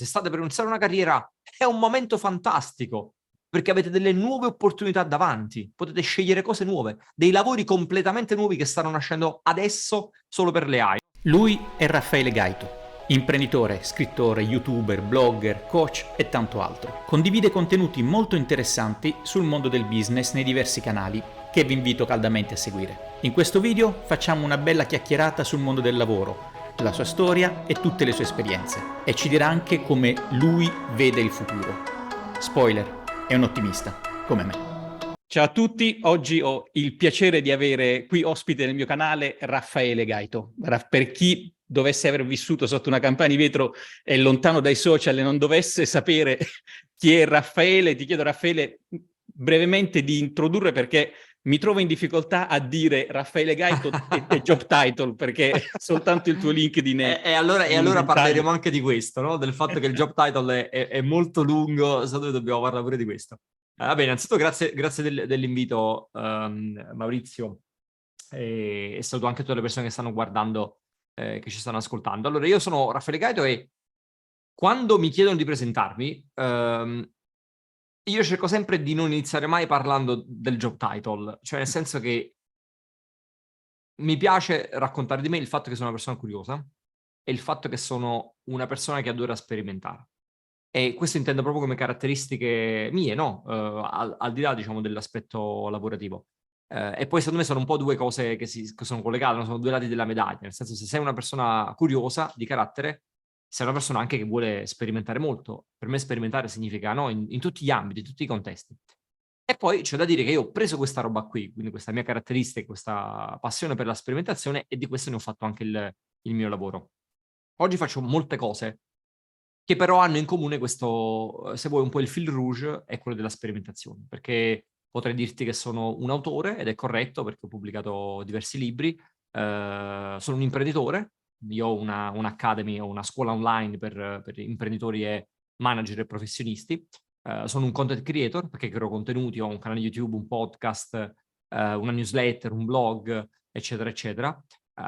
Se state per iniziare una carriera, è un momento fantastico, perché avete delle nuove opportunità davanti, potete scegliere cose nuove, dei lavori completamente nuovi che stanno nascendo adesso solo per le AI. Lui è Raffaele Gaito, imprenditore, scrittore, youtuber, blogger, coach e tanto altro. Condivide contenuti molto interessanti sul mondo del business nei diversi canali che vi invito caldamente a seguire. In questo video facciamo una bella chiacchierata sul mondo del lavoro, la sua storia e tutte le sue esperienze, e ci dirà anche come lui vede il futuro. Spoiler, è un ottimista, come me. Ciao a tutti, oggi ho il piacere di avere qui ospite nel mio canale Raffaele Gaito. Per chi dovesse aver vissuto sotto una campana di vetro e lontano dai social e non dovesse sapere chi è Raffaele, ti chiedo Raffaele brevemente di introdurre, perché mi trovo in difficoltà a dire Raffaele Gaito e job title, perché soltanto il tuo LinkedIn è E allora un parleremo taglio. anche di questo, no? Del fatto che il job title è molto lungo, secondo me dobbiamo parlare pure di questo. Va bene, innanzitutto grazie dell'invito, Maurizio, e saluto anche tutte le persone che stanno guardando, che ci stanno ascoltando. Allora, io sono Raffaele Gaito e quando mi chiedono di presentarmi, io cerco sempre di non iniziare mai parlando del job title, cioè nel senso che mi piace raccontare di me il fatto che sono una persona curiosa e il fatto che sono una persona che adora sperimentare. E questo intendo proprio come caratteristiche mie, no? Al di là, diciamo, dell'aspetto lavorativo. E poi secondo me sono un po' due cose che sono collegate, no? Sono due lati della medaglia, nel senso se sei una persona curiosa di carattere, sei una persona anche che vuole sperimentare molto. Per me sperimentare significa, no? In tutti gli ambiti, in tutti i contesti. E poi c'è da dire che io ho preso questa roba qui, quindi questa mia caratteristica, questa passione per la sperimentazione, e di questo ne ho fatto anche il mio lavoro. Oggi faccio molte cose che però hanno in comune questo, se vuoi, un po' il fil rouge è quello della sperimentazione, perché potrei dirti che sono un autore, ed è corretto perché ho pubblicato diversi libri, sono un imprenditore, io ho un'academy, ho una scuola online per imprenditori e manager e professionisti, sono un content creator perché creo contenuti, ho un canale YouTube, un podcast, una newsletter, un blog, eccetera, eccetera.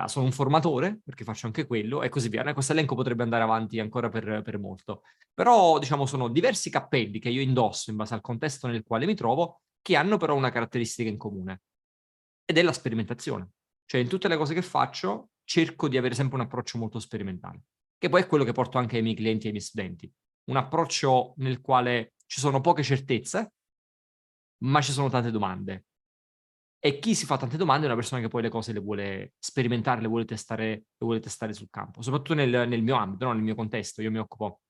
Sono un formatore, perché faccio anche quello, e così via. Questo elenco potrebbe andare avanti ancora per molto. Però, diciamo, sono diversi cappelli che io indosso in base al contesto nel quale mi trovo, che hanno però una caratteristica in comune, ed è la sperimentazione. Cioè, in tutte le cose che faccio, cerco di avere sempre un approccio molto sperimentale, che poi è quello che porto anche ai miei clienti e ai miei studenti. Un approccio nel quale ci sono poche certezze, ma ci sono tante domande. E chi si fa tante domande è una persona che poi le cose le vuole sperimentare, le vuole testare sul campo, soprattutto nel mio ambito, no? Nel mio contesto. Io mi occupo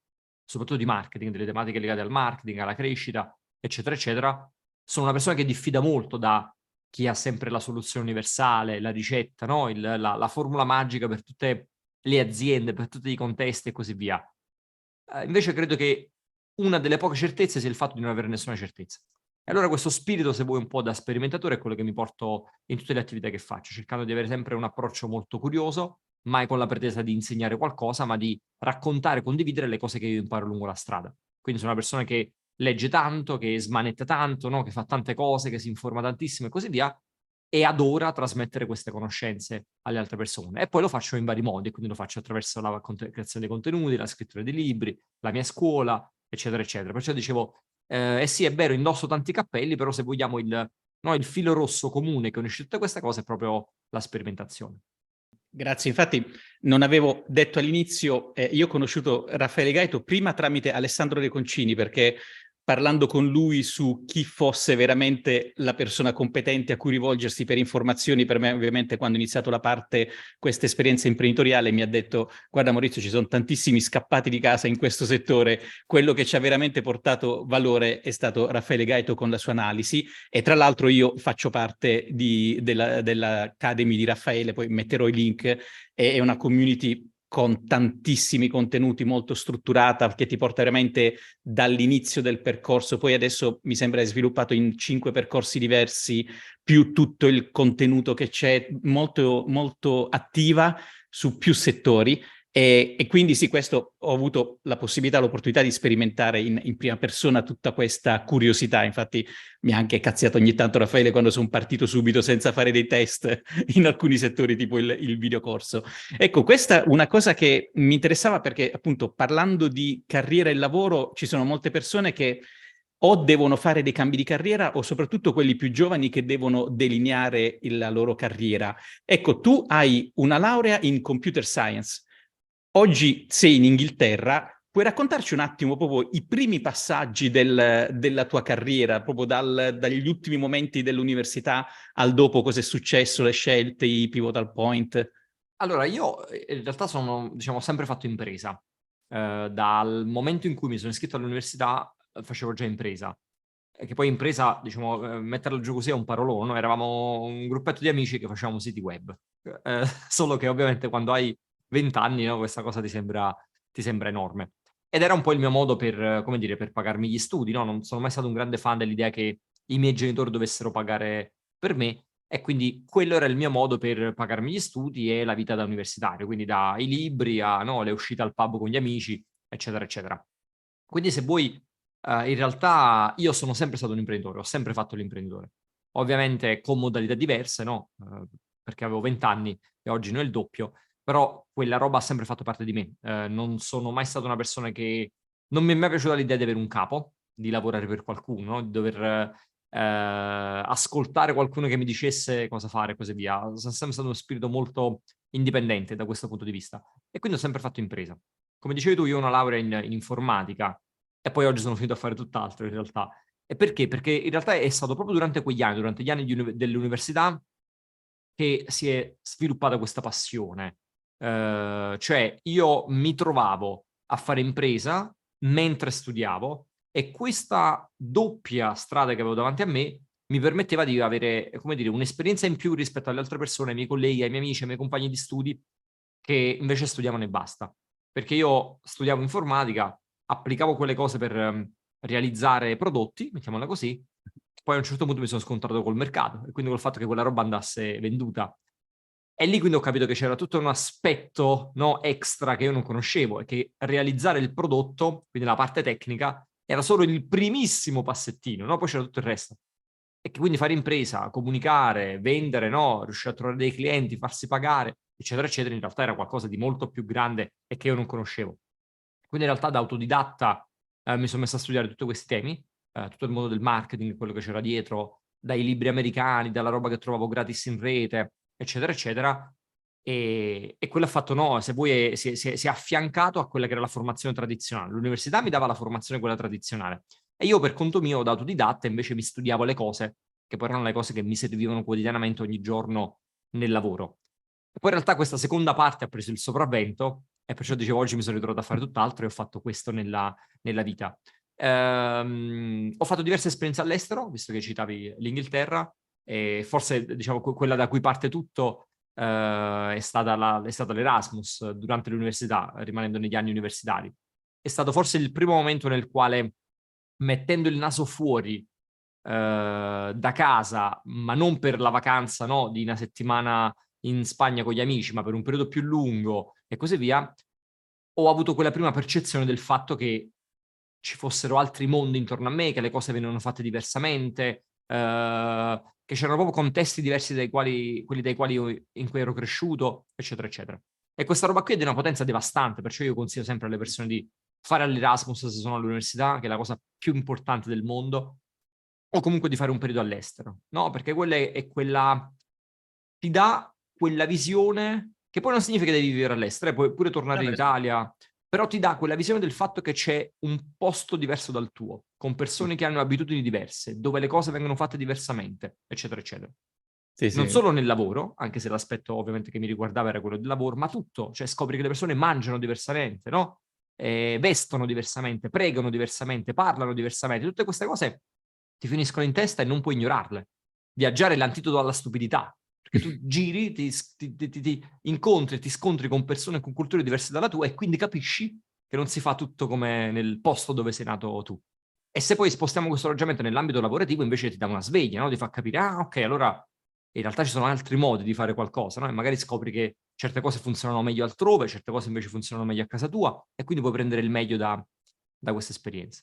soprattutto di marketing, delle tematiche legate al marketing, alla crescita, eccetera, eccetera. Sono una persona che diffida molto da chi ha sempre la soluzione universale, la ricetta, no? La formula magica per tutte le aziende, per tutti i contesti e così via. Invece credo che una delle poche certezze sia il fatto di non avere nessuna certezza. E allora questo spirito, se vuoi, un po' da sperimentatore, è quello che mi porto in tutte le attività che faccio, cercando di avere sempre un approccio molto curioso, mai con la pretesa di insegnare qualcosa, ma di raccontare, condividere le cose che io imparo lungo la strada. Quindi sono una persona che legge tanto, che smanetta tanto, no? Che fa tante cose, che si informa tantissimo e così via, e adora trasmettere queste conoscenze alle altre persone. E poi lo faccio in vari modi, quindi lo faccio attraverso la creazione dei contenuti, la scrittura di libri, la mia scuola, eccetera, eccetera. Perciò dicevo, sì, è vero, indosso tanti cappelli, però se vogliamo no, il filo rosso comune che unisce tutte queste cose è proprio la sperimentazione. Grazie, infatti non avevo detto all'inizio, io ho conosciuto Raffaele Gaito prima tramite Alessandro De Concini, perché parlando con lui su chi fosse veramente la persona competente a cui rivolgersi per informazioni, per me ovviamente quando ho iniziato questa esperienza imprenditoriale mi ha detto: guarda Maurizio, ci sono tantissimi scappati di casa in questo settore, quello che ci ha veramente portato valore è stato Raffaele Gaito con la sua analisi. E tra l'altro io faccio parte dell'Academy di Raffaele, poi metterò i link, è una community con tantissimi contenuti, molto strutturata, che ti porta veramente dall'inizio del percorso. Poi adesso mi sembra è sviluppato in 5 percorsi diversi, più tutto il contenuto che c'è, molto, molto attiva su più settori. E quindi sì, questo ho avuto la possibilità, l'opportunità di sperimentare in prima persona tutta questa curiosità. Infatti mi ha anche cazziato ogni tanto Raffaele quando sono partito subito senza fare dei test in alcuni settori, tipo il videocorso. Ecco, questa è una cosa che mi interessava perché appunto parlando di carriera e lavoro ci sono molte persone che o devono fare dei cambi di carriera o soprattutto quelli più giovani che devono delineare la loro carriera. Ecco, tu hai una laurea in computer science. Oggi sei in Inghilterra, puoi raccontarci un attimo proprio i primi passaggi della tua carriera, proprio dagli ultimi momenti dell'università al dopo, cosa è successo, le scelte, i pivotal point? Allora, io in realtà sono, diciamo, sempre fatto impresa. Dal momento in cui mi sono iscritto all'università facevo già impresa. Che poi impresa, diciamo, metterla giù così è un parolone, no? Eravamo un gruppetto di amici che facevamo siti web. Solo che ovviamente quando hai 20 anni, no, questa cosa ti sembra enorme. Ed era un po' il mio modo per, come dire, per pagarmi gli studi, no? Non sono mai stato un grande fan dell'idea che i miei genitori dovessero pagare per me, e quindi quello era il mio modo per pagarmi gli studi e la vita da universitario, quindi dai libri a, no, le uscite al pub con gli amici, eccetera, eccetera. Quindi se vuoi, in realtà io sono sempre stato un imprenditore, ho sempre fatto l'imprenditore. Ovviamente con modalità diverse, no? Perché avevo 20 anni e oggi ne ho il doppio, però quella roba ha sempre fatto parte di me. Non sono mai stata una persona che... Non mi è mai piaciuta l'idea di avere un capo, di lavorare per qualcuno, no? Di dover ascoltare qualcuno che mi dicesse cosa fare e così via. Sono sempre stato uno spirito molto indipendente da questo punto di vista e quindi ho sempre fatto impresa. Come dicevi tu, io ho una laurea in informatica e poi oggi sono finito a fare tutt'altro in realtà. E perché? Perché in realtà è stato proprio durante quegli anni, durante gli anni dell'università, che si è sviluppata questa passione. Cioè io mi trovavo a fare impresa mentre studiavo e questa doppia strada che avevo davanti a me mi permetteva di avere, come dire, un'esperienza in più rispetto alle altre persone, ai miei colleghi, ai miei amici, ai miei compagni di studi che invece studiavano e basta. Perché io studiavo informatica, applicavo quelle cose per realizzare prodotti, mettiamola così, poi a un certo punto mi sono scontrato col mercato e quindi col fatto che quella roba andasse venduta. E lì quindi ho capito che c'era tutto un aspetto, no, extra che io non conoscevo e che realizzare il prodotto, quindi la parte tecnica, era solo il primissimo passettino, no? Poi c'era tutto il resto. E che quindi fare impresa, comunicare, vendere, no? Riuscire a trovare dei clienti, farsi pagare, eccetera, eccetera, in realtà era qualcosa di molto più grande e che io non conoscevo. Quindi in realtà da autodidatta mi sono messo a studiare tutti questi temi, tutto il mondo del marketing, quello che c'era dietro, dai libri americani, dalla roba che trovavo gratis in rete, eccetera, eccetera. E quello ha fatto, no, se vuoi, si è affiancato a quella che era la formazione tradizionale. L'università mi dava la formazione quella tradizionale. E io per conto mio, da autodidatta, invece mi studiavo le cose, che poi erano le cose che mi servivano quotidianamente ogni giorno nel lavoro. E poi in realtà questa seconda parte ha preso il sopravvento e perciò dicevo oggi mi sono ritrovato a fare tutt'altro e ho fatto questo nella vita. Ho fatto diverse esperienze all'estero, visto che citavi l'Inghilterra, e forse diciamo quella da cui parte tutto è stata l'Erasmus durante l'università, rimanendo negli anni universitari. È stato forse il primo momento nel quale, mettendo il naso fuori da casa, ma non per la vacanza, no, di una settimana in Spagna con gli amici, ma per un periodo più lungo e così via, ho avuto quella prima percezione del fatto che ci fossero altri mondi intorno a me, che le cose venivano fatte diversamente, che c'erano proprio contesti diversi dai quali, quelli dai quali in cui ero cresciuto, eccetera, eccetera. E questa roba qui è di una potenza devastante, perciò io consiglio sempre alle persone di fare l'Erasmus se sono all'università, che è la cosa più importante del mondo, o comunque di fare un periodo all'estero, no? Perché quella è quella, ti dà quella visione, che poi non significa che devi vivere all'estero, puoi pure tornare in Italia, però ti dà quella visione del fatto che c'è un posto diverso dal tuo, con persone che hanno abitudini diverse, dove le cose vengono fatte diversamente, eccetera, eccetera. Sì, Non sì. solo nel lavoro, anche se l'aspetto ovviamente che mi riguardava era quello del lavoro, ma tutto, cioè scopri che le persone mangiano diversamente, no? Vestono diversamente, pregano diversamente, parlano diversamente, tutte queste cose ti finiscono in testa e non puoi ignorarle. Viaggiare è l'antidoto alla stupidità, perché tu giri, ti incontri, ti scontri con persone con culture diverse dalla tua e quindi capisci che non si fa tutto come nel posto dove sei nato tu. E se poi spostiamo questo ragionamento nell'ambito lavorativo, invece ti dà una sveglia, no? Ti fa capire, ah, ok, allora in realtà ci sono altri modi di fare qualcosa, no? E magari scopri che certe cose funzionano meglio altrove, certe cose invece funzionano meglio a casa tua, e quindi puoi prendere il meglio da questa esperienza.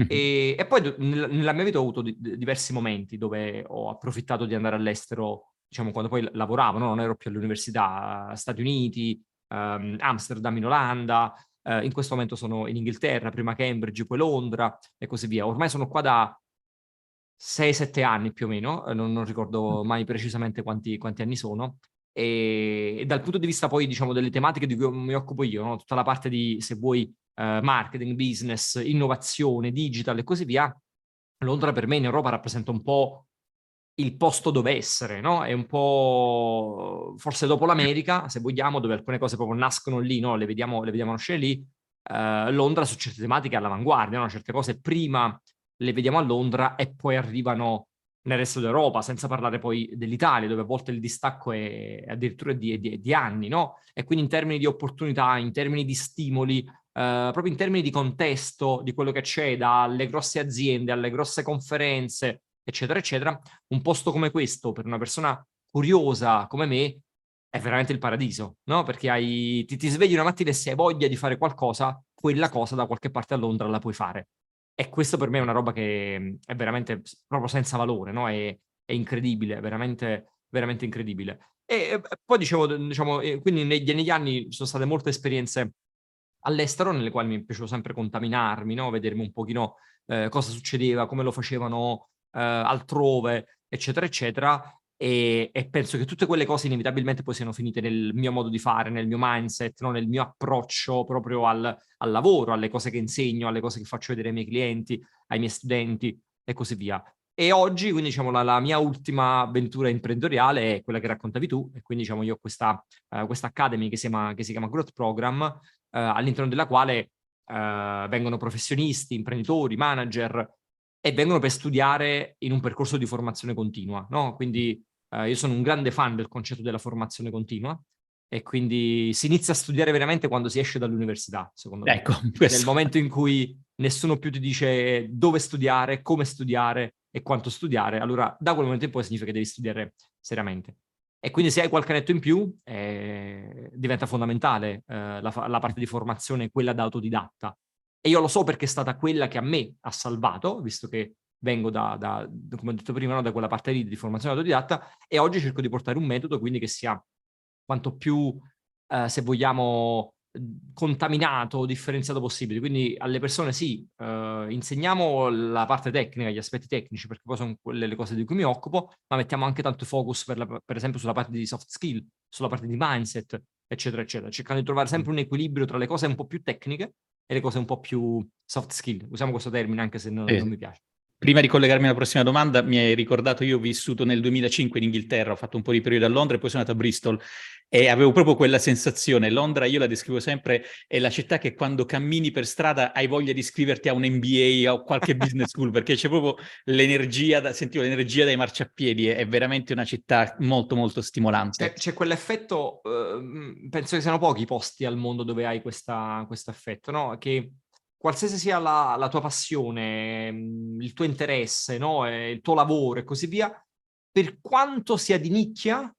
E poi nella mia vita ho avuto diversi momenti dove ho approfittato di andare all'estero, diciamo, quando poi lavoravo, no? Non ero più all'università, Stati Uniti, Amsterdam, in Olanda, in questo momento sono in Inghilterra, prima Cambridge, poi Londra e così via. Ormai sono qua da 6-7 anni più o meno, non ricordo mai precisamente quanti anni sono. E dal punto di vista poi, diciamo, delle tematiche di cui mi occupo io, no? Tutta la parte di, se vuoi, marketing, business, innovazione, digital e così via, Londra per me in Europa rappresenta un po' il posto dove essere, no? È un po' forse dopo l'America, se vogliamo, dove alcune cose proprio nascono lì, no? Le vediamo nascere lì. Londra su certe tematiche è all'avanguardia, no? Certe cose prima le vediamo a Londra e poi arrivano nel resto d'Europa, senza parlare poi dell'Italia, dove a volte il distacco è addirittura di anni, no? E quindi in termini di opportunità, in termini di stimoli, proprio in termini di contesto, di quello che c'è, dalle grosse aziende alle grosse conferenze, eccetera, eccetera, un posto come questo, per una persona curiosa come me, è veramente il paradiso, no? Perché ti svegli una mattina e se hai voglia di fare qualcosa, quella cosa da qualche parte a Londra la puoi fare. E questo per me è una roba che è veramente proprio senza valore, no? È incredibile, veramente, veramente incredibile. E poi dicevo, diciamo, quindi negli anni ci sono state molte esperienze all'estero nelle quali mi è piaciuto sempre contaminarmi, no? Vedermi un pochino cosa succedeva, come lo facevano altrove, eccetera, eccetera. E penso che tutte quelle cose inevitabilmente poi siano finite nel mio modo di fare, nel mio mindset, no? Nel mio approccio proprio al lavoro, alle cose che insegno, alle cose che faccio vedere ai miei clienti, ai miei studenti e così via. E oggi, quindi, diciamo, la mia ultima avventura imprenditoriale è quella che raccontavi tu, e quindi, diciamo, io ho questa academy che si chiama Growth Program, all'interno della quale vengono professionisti, imprenditori, manager, e vengono per studiare in un percorso di formazione continua, no? Quindi io sono un grande fan del concetto della formazione continua, e quindi si inizia a studiare veramente quando si esce dall'università, secondo me. Ecco, Nel questo. momento in cui nessuno più ti dice dove studiare, come studiare e quanto studiare, allora da quel momento in poi significa che devi studiare seriamente. E quindi se hai qualche annetto in più, diventa fondamentale la parte di formazione, quella da autodidatta. E io lo so perché è stata quella che a me ha salvato, visto che vengo come ho detto prima, no, da quella parte lì di formazione autodidatta, e oggi cerco di portare un metodo quindi che sia quanto più, se vogliamo, contaminato, differenziato possibile. Quindi alle persone sì, insegniamo la parte tecnica, gli aspetti tecnici, perché poi sono quelle le cose di cui mi occupo, ma mettiamo anche tanto focus per esempio sulla parte di soft skill, sulla parte di mindset, eccetera, eccetera, cercando di trovare sempre un equilibrio tra le cose un po' più tecniche e le cose un po' più soft skill. Usiamo questo termine anche se non mi piace. Prima di collegarmi alla prossima domanda, mi hai ricordato, io ho vissuto nel 2005 in Inghilterra, ho fatto un po' di periodo a Londra e poi sono andato a Bristol e avevo proprio quella sensazione. Londra, io la descrivo sempre, è la città che quando cammini per strada hai voglia di iscriverti a un MBA o qualche business school, perché c'è proprio l'energia, sentivo l'energia dai marciapiedi, è veramente una città molto molto stimolante. C'è quell'effetto, penso che siano pochi i posti al mondo dove hai questo effetto, no? Che qualsiasi sia la tua passione, il tuo interesse, no? Il tuo lavoro e così via, per quanto sia di nicchia,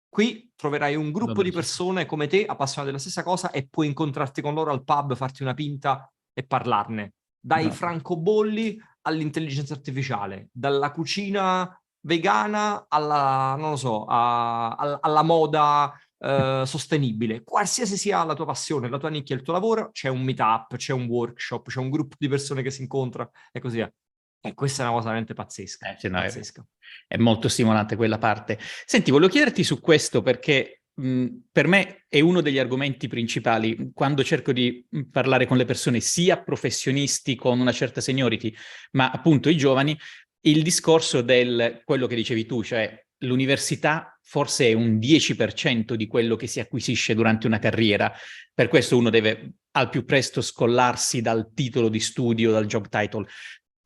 qui troverai un gruppo di persone come te appassionate della stessa cosa e puoi incontrarti con loro al pub, farti una pinta e parlarne. Dai francobolli all'intelligenza artificiale, dalla cucina vegana alla, non lo so, alla moda sostenibile. Qualsiasi sia la tua passione, la tua nicchia, il tuo lavoro, c'è un meetup, c'è un workshop, c'è un gruppo di persone che si incontra e così via. E questa è una cosa veramente pazzesca. Sì, no, pazzesca. È molto stimolante quella parte. Senti, volevo chiederti su questo perché per me è uno degli argomenti principali quando cerco di parlare con le persone, sia professionisti con una certa seniority, ma appunto i giovani, il discorso del quello che dicevi tu, cioè l'università forse è un 10% di quello che si acquisisce durante una carriera. Per questo uno deve al più presto scollarsi dal titolo di studio, dal job title.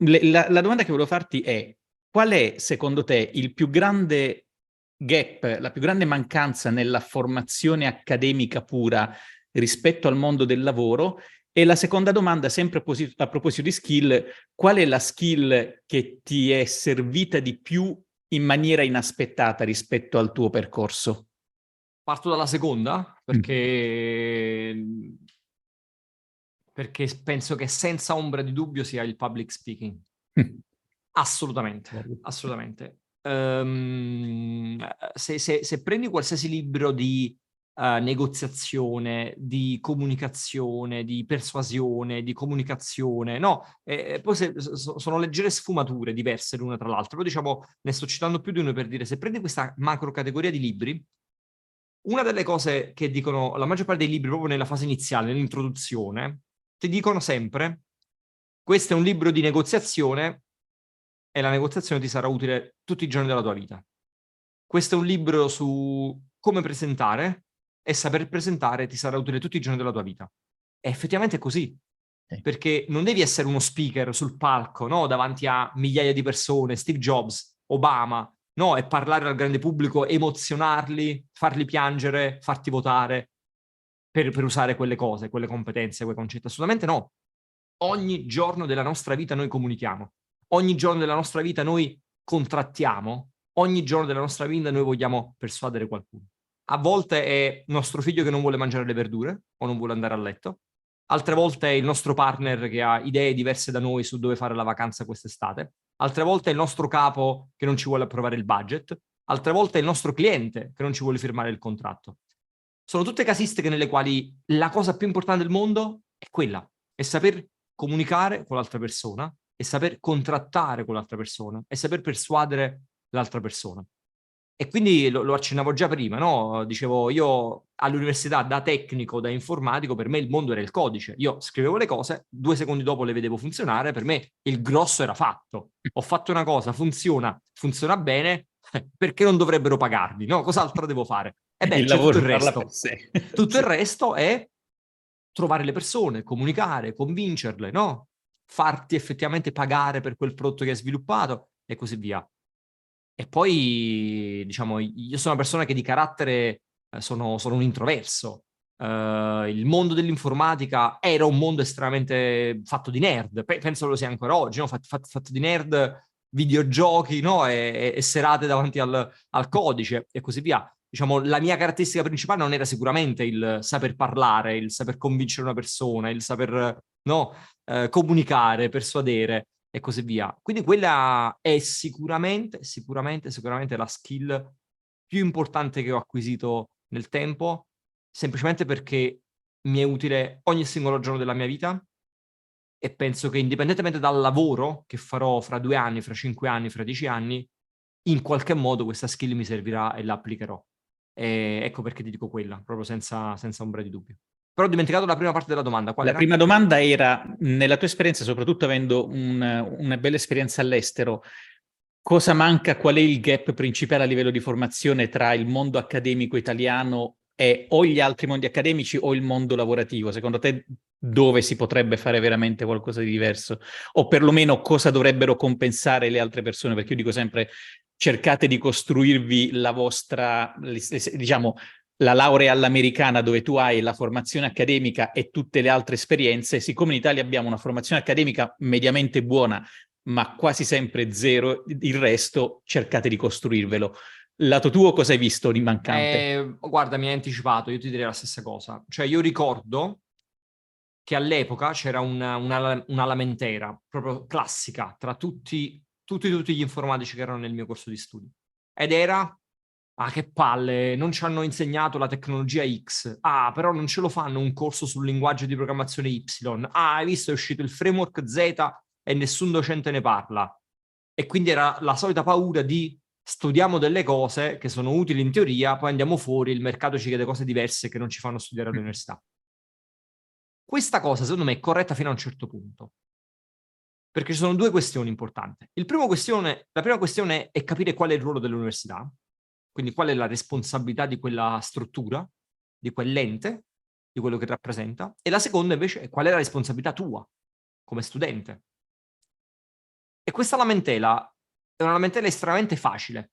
La domanda che volevo farti è: qual è, secondo te, il più grande gap, la più grande mancanza nella formazione accademica pura rispetto al mondo del lavoro? E la seconda domanda, sempre a proposito di skill, qual è la skill che ti è servita di più in maniera inaspettata rispetto al tuo percorso? Parto dalla seconda, perché penso che senza ombra di dubbio sia il public speaking. Assolutamente, assolutamente. Se prendi qualsiasi libro di negoziazione, di comunicazione, di persuasione, di comunicazione, no, poi sono leggere sfumature diverse l'una tra l'altra, però diciamo, ne sto citando più di uno per dire, se prendi questa macro categoria di libri, una delle cose che dicono la maggior parte dei libri proprio nella fase iniziale, nell'introduzione, ti dicono sempre, questo è un libro di negoziazione e la negoziazione ti sarà utile tutti i giorni della tua vita. Questo è un libro su come presentare e saper presentare ti sarà utile tutti i giorni della tua vita. E effettivamente è così, perché non devi essere uno speaker sul palco, no? Davanti a migliaia di persone, Steve Jobs, Obama, no? E parlare al grande pubblico, emozionarli, farli piangere, farti votare per usare quelle cose, quelle competenze, quei concetti. Assolutamente no. Ogni giorno della nostra vita noi comunichiamo. Ogni giorno della nostra vita noi contrattiamo, ogni giorno della nostra vita noi vogliamo persuadere qualcuno. A volte è nostro figlio che non vuole mangiare le verdure o non vuole andare a letto, altre volte è il nostro partner che ha idee diverse da noi su dove fare la vacanza quest'estate, altre volte è il nostro capo che non ci vuole approvare il budget, altre volte è il nostro cliente che non ci vuole firmare il contratto. Sono tutte casistiche nelle quali la cosa più importante del mondo è quella, è saper comunicare con l'altra persona, e saper contrattare con l'altra persona e saper persuadere l'altra persona. E quindi lo accennavo già prima, no? Dicevo, io all'università da tecnico, da informatico, per me il mondo era il codice. Io scrivevo le cose, 2 secondi dopo le vedevo funzionare, per me il grosso era fatto. Ho fatto una cosa, funziona bene, perché non dovrebbero pagarmi, no? Cos'altro devo fare? E beh, c'è tutto il resto. Tutto il resto è trovare le persone, comunicare, convincerle, no? Farti effettivamente pagare per quel prodotto che hai sviluppato e così via. E poi, diciamo, io sono una persona che di carattere sono un introverso. Il mondo dell'informatica era un mondo estremamente fatto di nerd, penso lo sia ancora oggi, no? Fatto di nerd, videogiochi, no? E serate davanti al codice e così via. Diciamo, la mia caratteristica principale non era sicuramente il saper parlare, il saper convincere una persona, il saper, no, comunicare, persuadere e così via. Quindi quella è sicuramente la skill più importante che ho acquisito nel tempo, semplicemente perché mi è utile ogni singolo giorno della mia vita e penso che indipendentemente dal lavoro che farò fra 2 anni, fra 5 anni, fra 10 anni, in qualche modo questa skill mi servirà e la applicherò. E ecco perché ti dico quella, proprio senza ombra di dubbio. Però ho dimenticato la prima parte della domanda. Qual La era? prima domanda era, nella tua esperienza, soprattutto avendo una bella esperienza all'estero, cosa manca, qual è il gap principale a livello di formazione tra il mondo accademico italiano e o gli altri mondi accademici o il mondo lavorativo? Secondo te dove si potrebbe fare veramente qualcosa di diverso? O perlomeno cosa dovrebbero compensare le altre persone? Perché io dico sempre, cercate di costruirvi la vostra, diciamo, la laurea all'americana dove tu hai la formazione accademica e tutte le altre esperienze. Siccome in Italia abbiamo una formazione accademica mediamente buona, ma quasi sempre zero, il resto cercate di costruirvelo. Lato tuo cosa hai visto di mancante? Guarda, mi hai anticipato, io ti direi la stessa cosa. Cioè, io ricordo che all'epoca c'era una lamentela proprio classica tra tutti gli informatici che erano nel mio corso di studi. Ed era, ah, che palle, non ci hanno insegnato la tecnologia X. Ah, però non ce lo fanno un corso sul linguaggio di programmazione Y. Ah, hai visto, è uscito il framework Z e nessun docente ne parla. E quindi era la solita paura di studiamo delle cose che sono utili in teoria, poi andiamo fuori, il mercato ci chiede cose diverse che non ci fanno studiare all'università. Questa cosa, secondo me, è corretta fino a un certo punto. Perché ci sono 2 questioni importanti. La prima questione è capire qual è il ruolo dell'università, quindi qual è la responsabilità di quella struttura, di quell'ente, di quello che rappresenta, e la seconda invece è qual è la responsabilità tua come studente. E questa lamentela è una lamentela estremamente facile,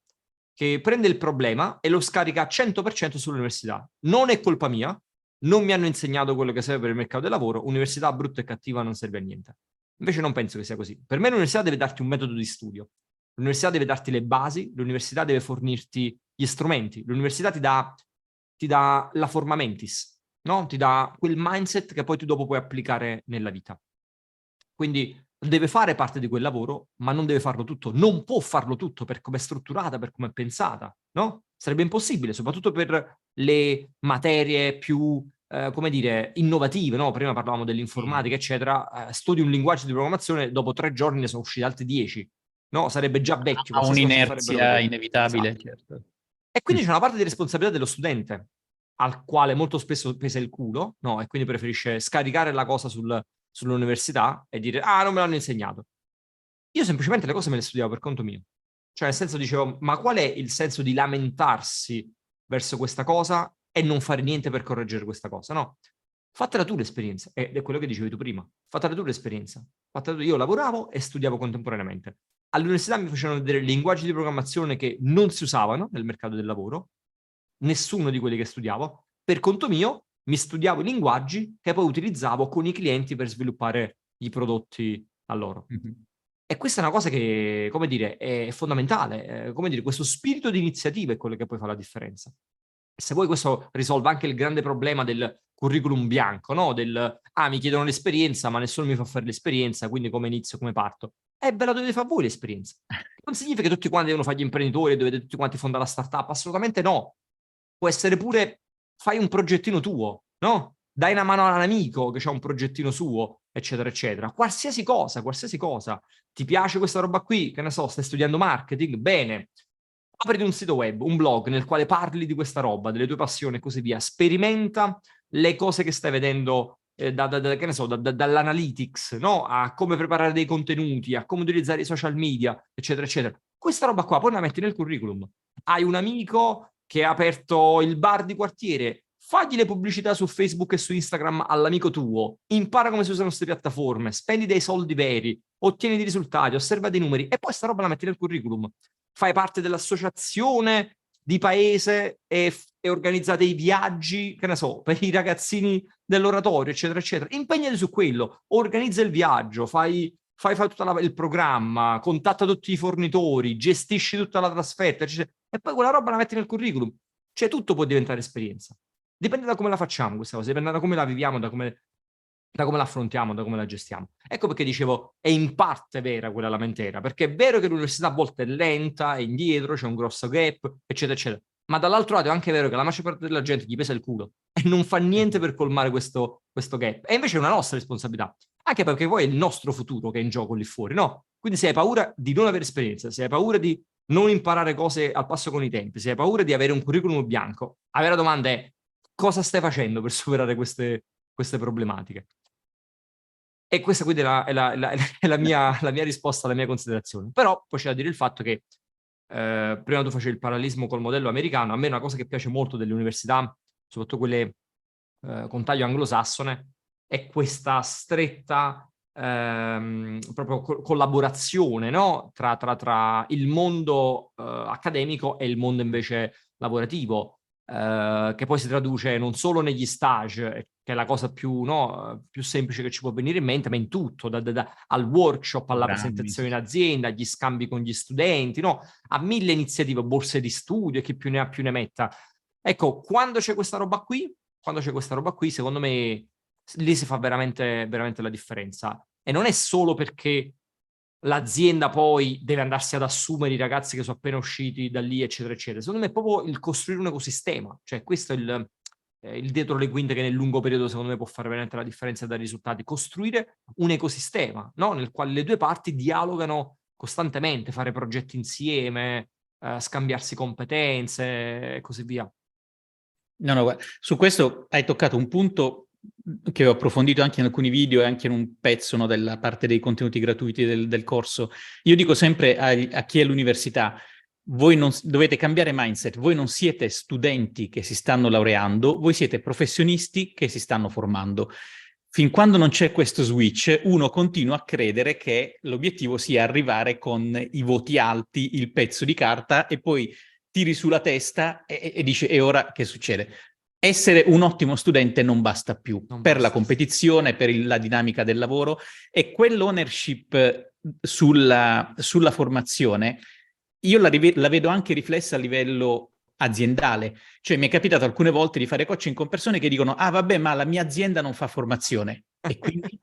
che prende il problema e lo scarica 100% sull'università. Non è colpa mia, non mi hanno insegnato quello che serve per il mercato del lavoro, università brutta e cattiva non serve a niente. Invece non penso che sia così. Per me l'università deve darti un metodo di studio, l'università deve darti le basi, l'università deve fornirti gli strumenti, l'università ti dà ti dà la forma mentis, no? Ti dà quel mindset che poi tu dopo puoi applicare nella vita. Quindi deve fare parte di quel lavoro, ma non deve farlo tutto. Non può farlo tutto per come è strutturata, per come è pensata, no? Sarebbe impossibile, soprattutto per le materie più, come dire, innovative, no? Prima parlavamo dell'informatica, eccetera. Studi un linguaggio di programmazione, dopo 3 giorni ne sono usciti altri 10. No? Sarebbe già vecchio, Ha qualsiasi cosa ti farebbero un'inerzia vedere. inevitabile, Esatto. certo. E quindi c'è una parte di responsabilità dello studente, al quale molto spesso pesa il culo, no? E quindi preferisce scaricare la cosa sull'università e dire, ah, non me l'hanno insegnato. Io semplicemente le cose me le studiavo per conto mio. Cioè, nel senso dicevo, ma qual è il senso di lamentarsi verso questa cosa e non fare niente per correggere questa cosa? No. Fatela tu l'esperienza, ed è quello che dicevi tu prima. Fatela tu l'esperienza. Fatela tu. Io lavoravo e studiavo contemporaneamente. All'università mi facevano vedere linguaggi di programmazione che non si usavano nel mercato del lavoro, nessuno di quelli che studiavo. Per conto mio mi studiavo i linguaggi che poi utilizzavo con i clienti per sviluppare i prodotti a loro. Mm-hmm. E questa è una cosa che, come dire, è fondamentale. Come dire, questo spirito di iniziativa è quello che poi fa la differenza. Se vuoi questo risolve anche il grande problema del curriculum bianco, no? Mi chiedono l'esperienza, ma nessuno mi fa fare l'esperienza, quindi come inizio, come parto? Ve la dovete fare voi l'esperienza. Non significa che tutti quanti devono fare gli imprenditori, dovete tutti quanti fondare la startup, assolutamente no. Può essere pure, fai un progettino tuo, no? Dai una mano all'amico che ha un progettino suo, eccetera, eccetera. Qualsiasi cosa, qualsiasi cosa. Ti piace questa roba qui? Che ne so, stai studiando marketing? Bene. Apriti un sito web, un blog nel quale parli di questa roba, delle tue passioni e così via. Sperimenta le cose che stai vedendo che ne so, dall'analytics, no? A come preparare dei contenuti, a come utilizzare i social media, eccetera, eccetera. Questa roba qua poi la metti nel curriculum. Hai un amico che ha aperto il bar di quartiere, fagli le pubblicità su Facebook e su Instagram all'amico tuo, impara come si usano queste piattaforme, spendi dei soldi veri, ottieni dei risultati, osserva dei numeri e poi sta roba la metti nel curriculum. Fai parte dell'associazione di paese e organizzate i viaggi, che ne so, per i ragazzini dell'oratorio, eccetera, eccetera. Impegnati su quello, organizza il viaggio, fai tutto il programma, contatta tutti i fornitori, gestisci tutta la trasferta, eccetera. E poi quella roba la metti nel curriculum. Cioè tutto può diventare esperienza. Dipende da come la facciamo questa cosa, dipende da come la viviamo, da come la affrontiamo, da come la gestiamo. Ecco perché dicevo, è in parte vera quella lamentela, perché è vero che l'università a volte è lenta, è indietro, c'è un grosso gap, eccetera, eccetera. Ma dall'altro lato è anche vero che la maggior parte della gente gli pesa il culo e non fa niente per colmare questo gap. E invece è una nostra responsabilità, anche perché poi è il nostro futuro che è in gioco lì fuori, no? Quindi se hai paura di non avere esperienza, se hai paura di non imparare cose al passo con i tempi, se hai paura di avere un curriculum bianco, la vera domanda è cosa stai facendo per superare queste problematiche? E questa quindi è la mia risposta, la mia considerazione. Però poi c'è da dire il fatto che prima tu facevi il parallelismo col modello americano, a me è una cosa che piace molto delle università, soprattutto quelle con taglio anglosassone, è questa stretta proprio collaborazione, no? tra il mondo accademico e il mondo invece lavorativo, che poi si traduce non solo negli stage, che è la cosa più, no, più semplice che ci può venire in mente, ma in tutto, al workshop, alla presentazione in azienda, agli scambi con gli studenti, no? A 1000 iniziative, borse di studio, e chi più ne ha più ne metta. Ecco, quando c'è questa roba qui, secondo me lì si fa veramente, veramente la differenza. E non è solo perché l'azienda poi deve andarsi ad assumere i ragazzi che sono appena usciti da lì, eccetera, eccetera. Secondo me è proprio il costruire un ecosistema. Cioè, questo è il dietro le quinte che nel lungo periodo, secondo me, può fare veramente la differenza e dare risultati. Costruire un ecosistema, no? Nel quale le due parti dialogano costantemente, fare progetti insieme, scambiarsi competenze e così via. No, guarda, su questo hai toccato un punto che ho approfondito anche in alcuni video e anche in un pezzo, no, della parte dei contenuti gratuiti del corso. Io dico sempre a chi è all'università, voi non dovete cambiare mindset, voi non siete studenti che si stanno laureando, voi siete professionisti che si stanno formando. Fin quando non c'è questo switch, uno continua a credere che l'obiettivo sia arrivare con i voti alti, il pezzo di carta e poi tiri sulla testa e dici, e ora che succede? Essere un ottimo studente non basta più per la competizione, per la dinamica del lavoro e quell'ownership sulla formazione, io la vedo anche riflessa a livello aziendale. Cioè mi è capitato alcune volte di fare coaching con persone che dicono ah vabbè, ma la mia azienda non fa formazione. E quindi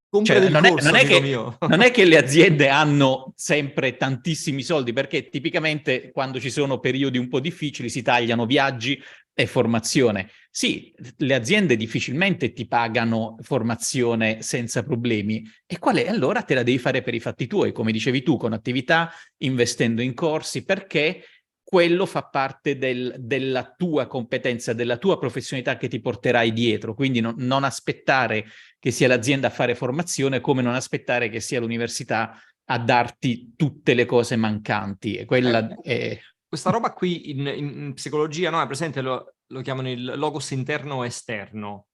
Comprati cioè, il corso, amico mio. non è che le aziende hanno sempre tantissimi soldi, perché tipicamente quando ci sono periodi un po' difficili si tagliano viaggi e formazione. Sì, le aziende difficilmente ti pagano formazione senza problemi. E qual è? Allora te la devi fare per i fatti tuoi, come dicevi tu, con attività, investendo in corsi, perché quello fa parte della tua competenza, della tua professionalità che ti porterai dietro. Quindi non aspettare che sia l'azienda a fare formazione, come non aspettare che sia l'università a darti tutte le cose mancanti. E quella è... Questa roba qui in psicologia, no, è presente, lo chiamano il logos interno o esterno.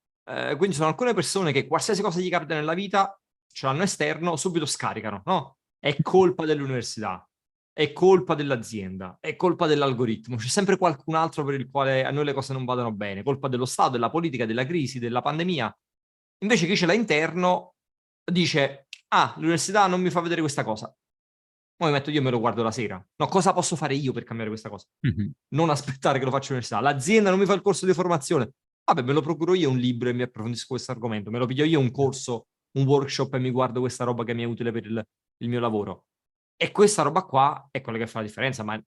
Quindi sono alcune persone che qualsiasi cosa gli capita nella vita, ce l'hanno esterno, subito scaricano, no? È colpa dell'università, è colpa dell'azienda, è colpa dell'algoritmo, c'è sempre qualcun altro per il quale a noi le cose non vadano bene, colpa dello Stato, della politica, della crisi, della pandemia. Invece chi ce l'ha interno dice, ah, l'università non mi fa vedere questa cosa. Poi mi metto io e me lo guardo la sera. No, cosa posso fare io per cambiare questa cosa? Mm-hmm. Non aspettare che lo faccia l'università. L'azienda non mi fa il corso di formazione. Vabbè, me lo procuro io un libro e mi approfondisco questo argomento. Me lo piglio io un corso, un workshop e mi guardo questa roba che mi è utile per il mio lavoro. E questa roba qua è quella che fa la differenza, ma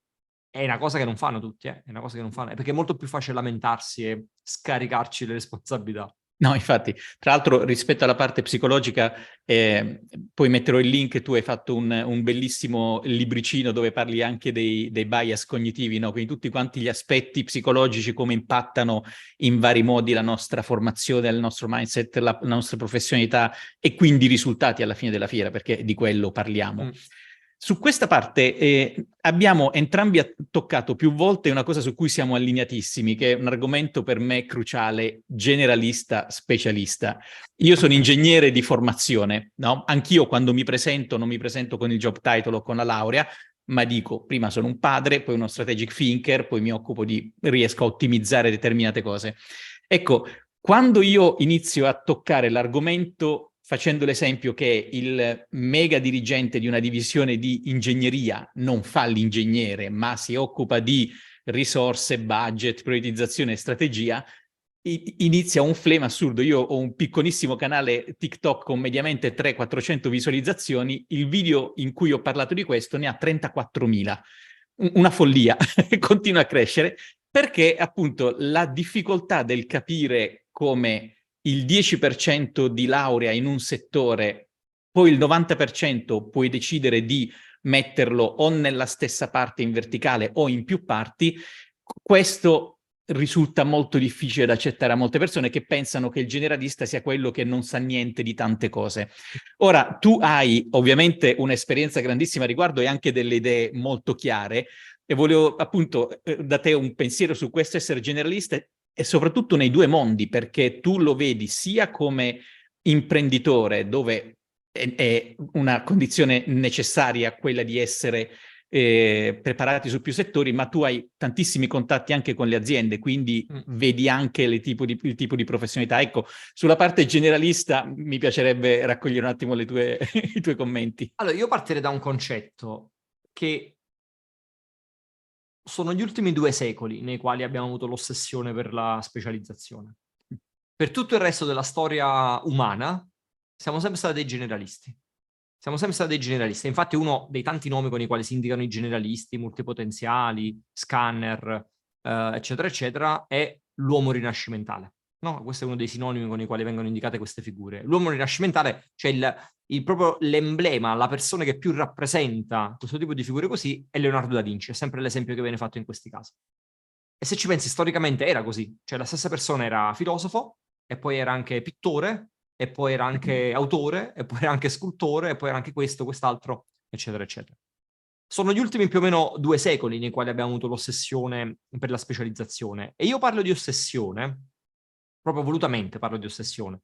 è una cosa che non fanno tutti, È una cosa che non fanno. È perché è molto più facile lamentarsi e scaricarci le responsabilità. No, infatti, tra l'altro rispetto alla parte psicologica, poi metterò il link, tu hai fatto un bellissimo libricino dove parli anche dei bias cognitivi, no? Quindi tutti quanti gli aspetti psicologici, come impattano in vari modi la nostra formazione, il nostro mindset, la nostra professionalità e quindi i risultati alla fine della fiera, perché di quello parliamo. Su questa parte abbiamo entrambi toccato più volte una cosa su cui siamo allineatissimi, che è un argomento per me cruciale, generalista, specialista. Io sono ingegnere di formazione, no? Anch'io quando mi presento non mi presento con il job title o con la laurea, ma dico prima sono un padre, poi uno strategic thinker, poi mi occupo riesco a ottimizzare determinate cose. Ecco, quando io inizio a toccare l'argomento facendo l'esempio che il mega dirigente di una divisione di ingegneria non fa l'ingegnere, ma si occupa di risorse, budget, prioritizzazione e strategia, inizia un flame assurdo. Io ho un piccolissimo canale TikTok con mediamente 300-400 visualizzazioni, il video in cui ho parlato di questo ne ha 34.000, una follia, continua a crescere, perché appunto la difficoltà del capire come il 10% di laurea in un settore, poi il 90% puoi decidere di metterlo o nella stessa parte in verticale o in più parti, questo risulta molto difficile da accettare a molte persone che pensano che il generalista sia quello che non sa niente di tante cose. Ora, tu hai ovviamente un'esperienza grandissima a riguardo e anche delle idee molto chiare, e volevo appunto da te un pensiero su questo essere generalista e soprattutto nei due mondi, perché tu lo vedi sia come imprenditore, dove è una condizione necessaria quella di essere preparati su più settori, ma tu hai tantissimi contatti anche con le aziende, quindi vedi anche il tipo di professionalità. Ecco, sulla parte generalista mi piacerebbe raccogliere un attimo i tuoi commenti. Allora, io partirei da un concetto che sono gli ultimi 2 secoli nei quali abbiamo avuto l'ossessione per la specializzazione. Per tutto il resto della storia umana siamo sempre stati dei generalisti. Siamo sempre stati dei generalisti. Infatti uno dei tanti nomi con i quali si indicano i generalisti, multipotenziali, scanner, eccetera, eccetera, è l'uomo rinascimentale. No? Questo è uno dei sinonimi con i quali vengono indicate queste figure. L'uomo rinascimentale, cioè proprio l'emblema, la persona che più rappresenta questo tipo di figure così, è Leonardo da Vinci. È sempre l'esempio che viene fatto in questi casi. E se ci pensi, storicamente era così. Cioè la stessa persona era filosofo, e poi era anche pittore, e poi era anche autore, e poi era anche scultore, e poi era anche questo, quest'altro, eccetera, eccetera. Sono gli ultimi più o meno 2 secoli nei quali abbiamo avuto l'ossessione per la specializzazione. E io parlo di ossessione, proprio volutamente parlo di ossessione.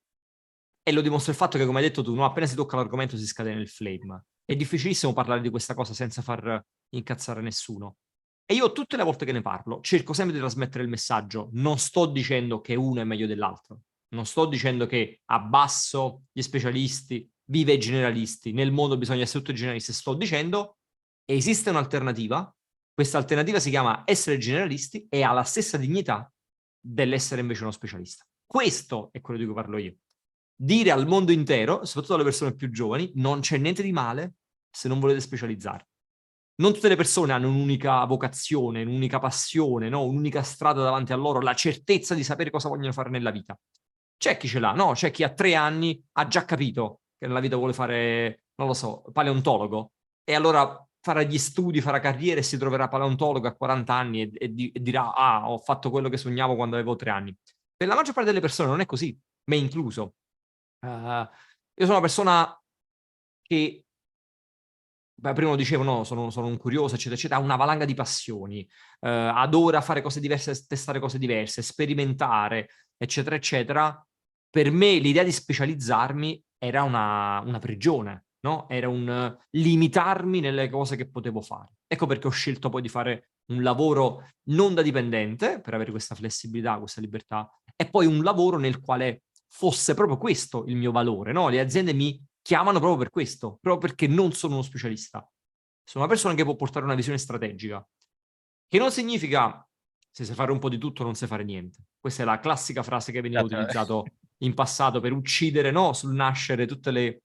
E lo dimostra il fatto che, come hai detto tu, no, appena si tocca l'argomento si scade nel flame. È difficilissimo parlare di questa cosa senza far incazzare nessuno. E io tutte le volte che ne parlo cerco sempre di trasmettere il messaggio. Non sto dicendo che uno è meglio dell'altro. Non sto dicendo che abbasso gli specialisti, vive i generalisti. Nel mondo bisogna essere tutti generalisti. Sto dicendo esiste un'alternativa Questa alternativa si chiama essere generalisti e ha la stessa dignità dell'essere invece uno specialista. Questo è quello di cui parlo io. Dire al mondo intero, soprattutto alle persone più giovani, non c'è niente di male se non volete specializzare. Non tutte le persone hanno un'unica vocazione, un'unica passione, no? Un'unica strada davanti a loro, la certezza di sapere cosa vogliono fare nella vita. C'è chi ce l'ha, no? C'è chi a 3 anni ha già capito che nella vita vuole fare, non lo so, paleontologo, e allora farà gli studi, farà carriera e si troverà paleontologo a 40 anni e dirà, ah, ho fatto quello che sognavo quando avevo 3 anni. Per la maggior parte delle persone non è così, me incluso. Io sono una persona che, beh, prima lo dicevo, no, sono un curioso, eccetera, eccetera, ha una valanga di passioni, adora fare cose diverse, testare cose diverse, sperimentare, eccetera, eccetera. Per me l'idea di specializzarmi era una prigione, no? Era un limitarmi nelle cose che potevo fare. Ecco perché ho scelto poi di fare un lavoro non da dipendente, per avere questa flessibilità, questa libertà, e poi un lavoro nel quale fosse proprio questo il mio valore, no? Le aziende mi chiamano proprio per questo, proprio perché non sono uno specialista. Sono una persona che può portare una visione strategica, che non significa se sai fare un po' di tutto non sai fare niente. Questa è la classica frase che veniva utilizzato in passato per uccidere, no, sul nascere tutte le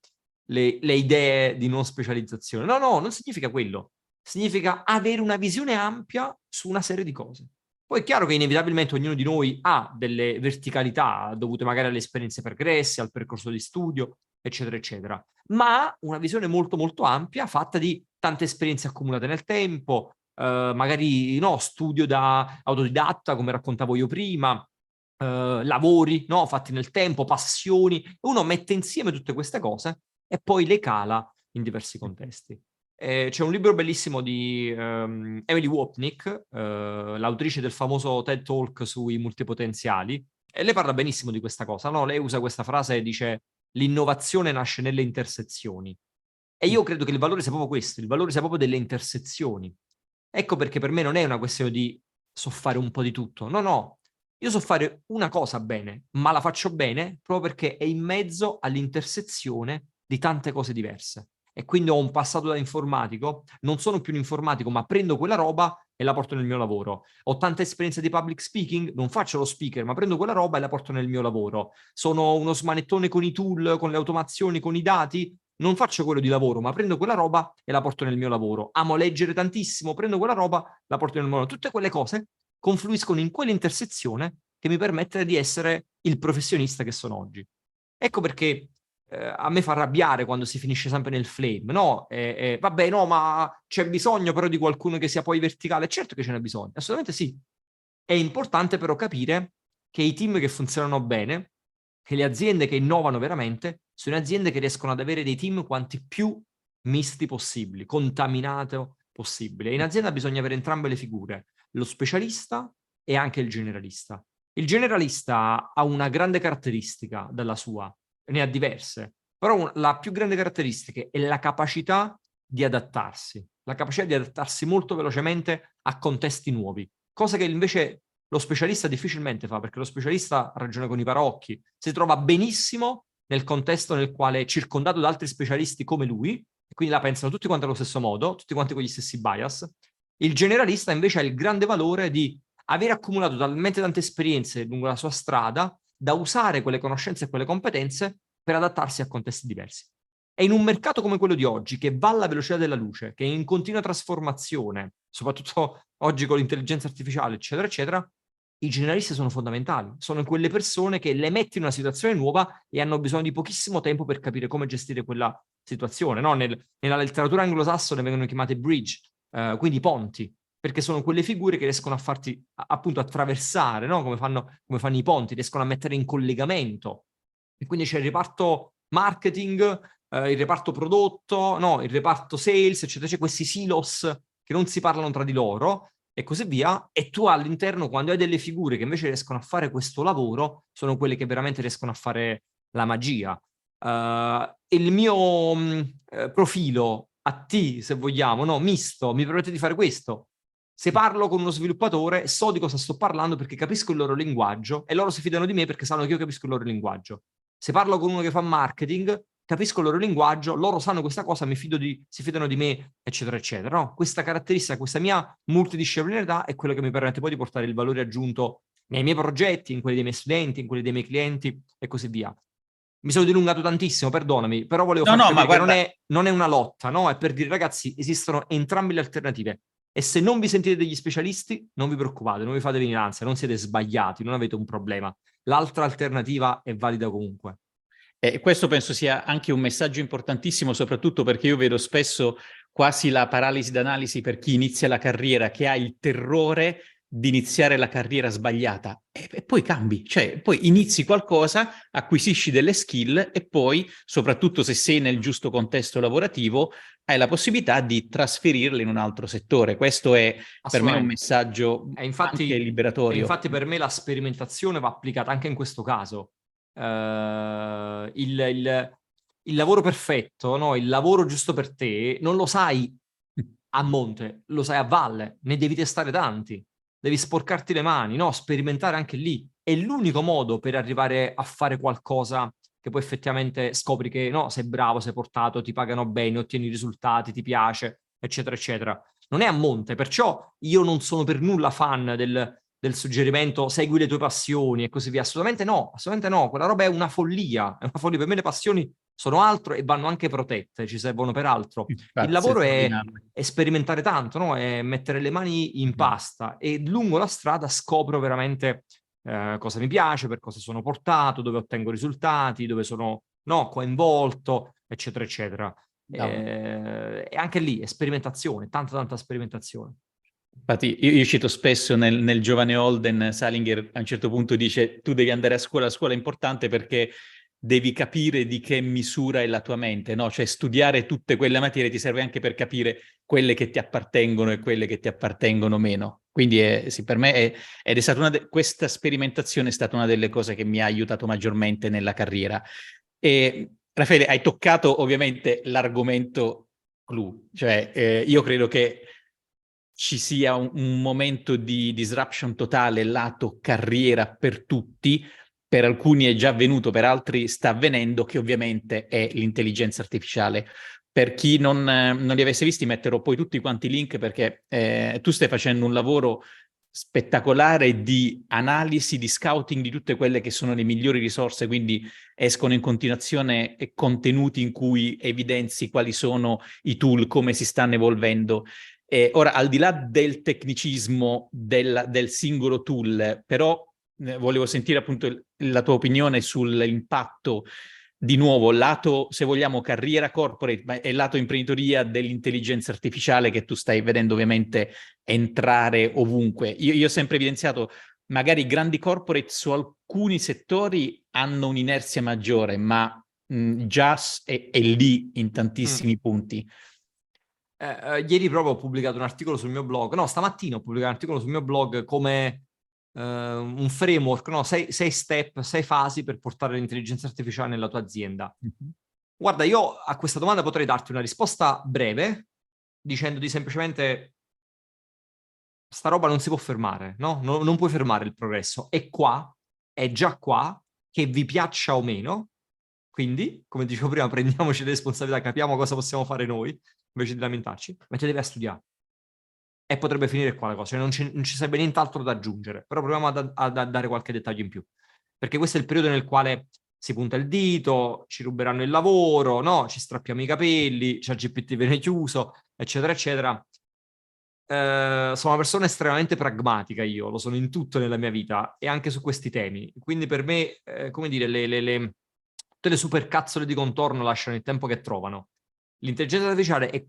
idee di non specializzazione. No, no, non significa quello. Significa avere una visione ampia su una serie di cose. Poi è chiaro che inevitabilmente ognuno di noi ha delle verticalità dovute magari alle esperienze pregresse, al percorso di studio, eccetera, eccetera. Ma una visione molto, molto ampia, fatta di tante esperienze accumulate nel tempo, magari no, studio da autodidatta, come raccontavo io prima, lavori no, fatti nel tempo, passioni. Uno mette insieme tutte queste cose e poi le cala in diversi contesti. C'è un libro bellissimo di Emily Wapnick, l'autrice del famoso TED Talk sui multipotenziali, e lei parla benissimo di questa cosa, no? Lei usa questa frase e dice: l'innovazione nasce nelle intersezioni. E io credo che il valore sia proprio questo, il valore sia proprio delle intersezioni. Ecco perché per me non è una questione di so fare un po' di tutto, no, no. Io so fare una cosa bene, ma la faccio bene proprio perché è in mezzo all'intersezione di tante cose diverse. E quindi ho un passato da informatico, non sono più un informatico, ma prendo quella roba e la porto nel mio lavoro. Ho tanta esperienza di public speaking, non faccio lo speaker, ma prendo quella roba e la porto nel mio lavoro. Sono uno smanettone con i tool, con le automazioni, con i dati, non faccio quello di lavoro, ma prendo quella roba e la porto nel mio lavoro. Amo leggere tantissimo, prendo quella roba, la porto nel mio lavoro. Tutte quelle cose confluiscono in quell'intersezione che mi permette di essere il professionista che sono oggi. Ecco perché a me fa arrabbiare quando si finisce sempre nel flame, no? Vabbè, no, ma c'è bisogno però di qualcuno che sia poi verticale. Certo che ce n'è bisogno, assolutamente sì. È importante però capire che i team che funzionano bene, che le aziende che innovano veramente, sono aziende che riescono ad avere dei team quanti più misti possibili, contaminato possibile. In azienda bisogna avere entrambe le figure, lo specialista e anche il generalista. Il generalista ha una grande caratteristica dalla sua, ne ha diverse, però la più grande caratteristica è la capacità di adattarsi, la capacità di adattarsi molto velocemente a contesti nuovi, cosa che invece lo specialista difficilmente fa, perché lo specialista ragiona con i paraocchi, si trova benissimo nel contesto nel quale è circondato da altri specialisti come lui, e quindi la pensano tutti quanti allo stesso modo, tutti quanti con gli stessi bias. Il generalista invece ha il grande valore di aver accumulato talmente tante esperienze lungo la sua strada da usare quelle conoscenze e quelle competenze per adattarsi a contesti diversi. E in un mercato come quello di oggi, che va alla velocità della luce, che è in continua trasformazione, soprattutto oggi con l'intelligenza artificiale, eccetera, eccetera, i generalisti sono fondamentali. Sono quelle persone che le metti in una situazione nuova e hanno bisogno di pochissimo tempo per capire come gestire quella situazione. No? Nella letteratura anglosassone vengono chiamate bridge, quindi ponti, perché sono quelle figure che riescono a farti appunto attraversare, no? come fanno i ponti, riescono a mettere in collegamento. E quindi c'è il reparto marketing, il reparto prodotto, no? Il reparto sales, eccetera. C'è questi silos che non si parlano tra di loro e così via, e tu all'interno, quando hai delle figure che invece riescono a fare questo lavoro, sono quelle che veramente riescono a fare la magia. Il mio profilo a T, se vogliamo, no, misto, mi permette di fare questo. Se parlo con uno sviluppatore, so di cosa sto parlando perché capisco il loro linguaggio e loro si fidano di me perché sanno che io capisco il loro linguaggio. Se parlo con uno che fa marketing, capisco il loro linguaggio, loro sanno questa cosa, si fidano di me, eccetera, eccetera. No? Questa caratteristica, questa mia multidisciplinarietà è quello che mi permette poi di portare il valore aggiunto nei miei progetti, in quelli dei miei studenti, in quelli dei miei clienti e così via. Mi sono dilungato tantissimo, perdonami, però volevo far capire che non è una lotta, no? È per dire, ragazzi, esistono entrambe le alternative. E se non vi sentite degli specialisti, non vi preoccupate, non vi fate venire ansia, non siete sbagliati, non avete un problema. L'altra alternativa è valida comunque. E questo penso sia anche un messaggio importantissimo, soprattutto perché io vedo spesso quasi la paralisi d'analisi per chi inizia la carriera, che ha il terrore di iniziare la carriera sbagliata e poi cambi, cioè poi inizi qualcosa, acquisisci delle skill e poi, soprattutto se sei nel giusto contesto lavorativo, hai la possibilità di trasferirle in un altro settore. Questo è per me un messaggio anche liberatorio. Infatti per me la sperimentazione va applicata anche in questo caso. Il lavoro perfetto, no? Il lavoro giusto per te, non lo sai a monte, lo sai a valle, ne devi testare tanti, devi sporcarti le mani, no? Sperimentare anche lì. È l'unico modo per arrivare a fare qualcosa che poi effettivamente scopri che no, sei bravo, sei portato, ti pagano bene, ottieni risultati, ti piace, eccetera, eccetera. Non è a monte, perciò io non sono per nulla fan del suggerimento segui le tue passioni e così via. Assolutamente no. Quella roba è una follia. Per me le passioni sono altro e vanno anche protette, ci servono per altro. Il lavoro è sperimentare tanto, no? È mettere le mani in pasta e lungo la strada scopro veramente cosa mi piace, per cosa sono portato, dove ottengo risultati, dove sono coinvolto, eccetera, eccetera. E anche lì è sperimentazione, tanta sperimentazione. Infatti io cito spesso nel giovane Holden, Salinger a un certo punto dice tu devi andare a scuola è importante perché devi capire di che misura è la tua mente, no? Cioè studiare tutte quelle materie ti serve anche per capire quelle che ti appartengono e quelle che ti appartengono meno. Quindi sì, per me ed è stata questa sperimentazione è stata una delle cose che mi ha aiutato maggiormente nella carriera. E Raffaele, hai toccato ovviamente l'argomento clou, cioè io credo che ci sia un momento di disruption totale lato carriera per tutti, per alcuni è già avvenuto, per altri sta avvenendo, che ovviamente è l'intelligenza artificiale. Per chi non li avesse visti, metterò poi tutti quanti i link perché tu stai facendo un lavoro spettacolare di analisi, di scouting di tutte quelle che sono le migliori risorse, quindi escono in continuazione contenuti in cui evidenzi quali sono i tool, come si stanno evolvendo. Ora, al di là del tecnicismo del singolo tool, però volevo sentire appunto la tua opinione sull'impatto, di nuovo, lato, se vogliamo, carriera corporate, ma è lato imprenditoria dell'intelligenza artificiale che tu stai vedendo ovviamente entrare ovunque. Io ho sempre evidenziato, magari i grandi corporate su alcuni settori hanno un'inerzia maggiore, ma già è lì in tantissimi punti. Ieri proprio ho pubblicato un articolo sul mio blog, stamattina ho pubblicato un articolo sul mio blog come un framework, 6 step, 6 fasi per portare l'intelligenza artificiale nella tua azienda. Mm-hmm. Guarda, io a questa domanda potrei darti una risposta breve, dicendoti semplicemente sta roba non si può fermare, no? Non puoi fermare il progresso, è qua, è già qua, che vi piaccia o meno, quindi, come dicevo prima, prendiamoci le responsabilità, capiamo cosa possiamo fare noi, invece di lamentarci, mettetevi a studiare. E potrebbe finire qua la cosa, cioè non ci sarebbe nient'altro da aggiungere, però proviamo a dare qualche dettaglio in più, perché questo è il periodo nel quale si punta il dito, ci ruberanno il lavoro, no? Ci strappiamo i capelli, ChatGPT viene chiuso, eccetera, eccetera. Sono una persona estremamente pragmatica, io lo sono in tutto nella mia vita e anche su questi temi, quindi per me, come dire, tutte le supercazzole di contorno lasciano il tempo che trovano. L'intelligenza artificiale è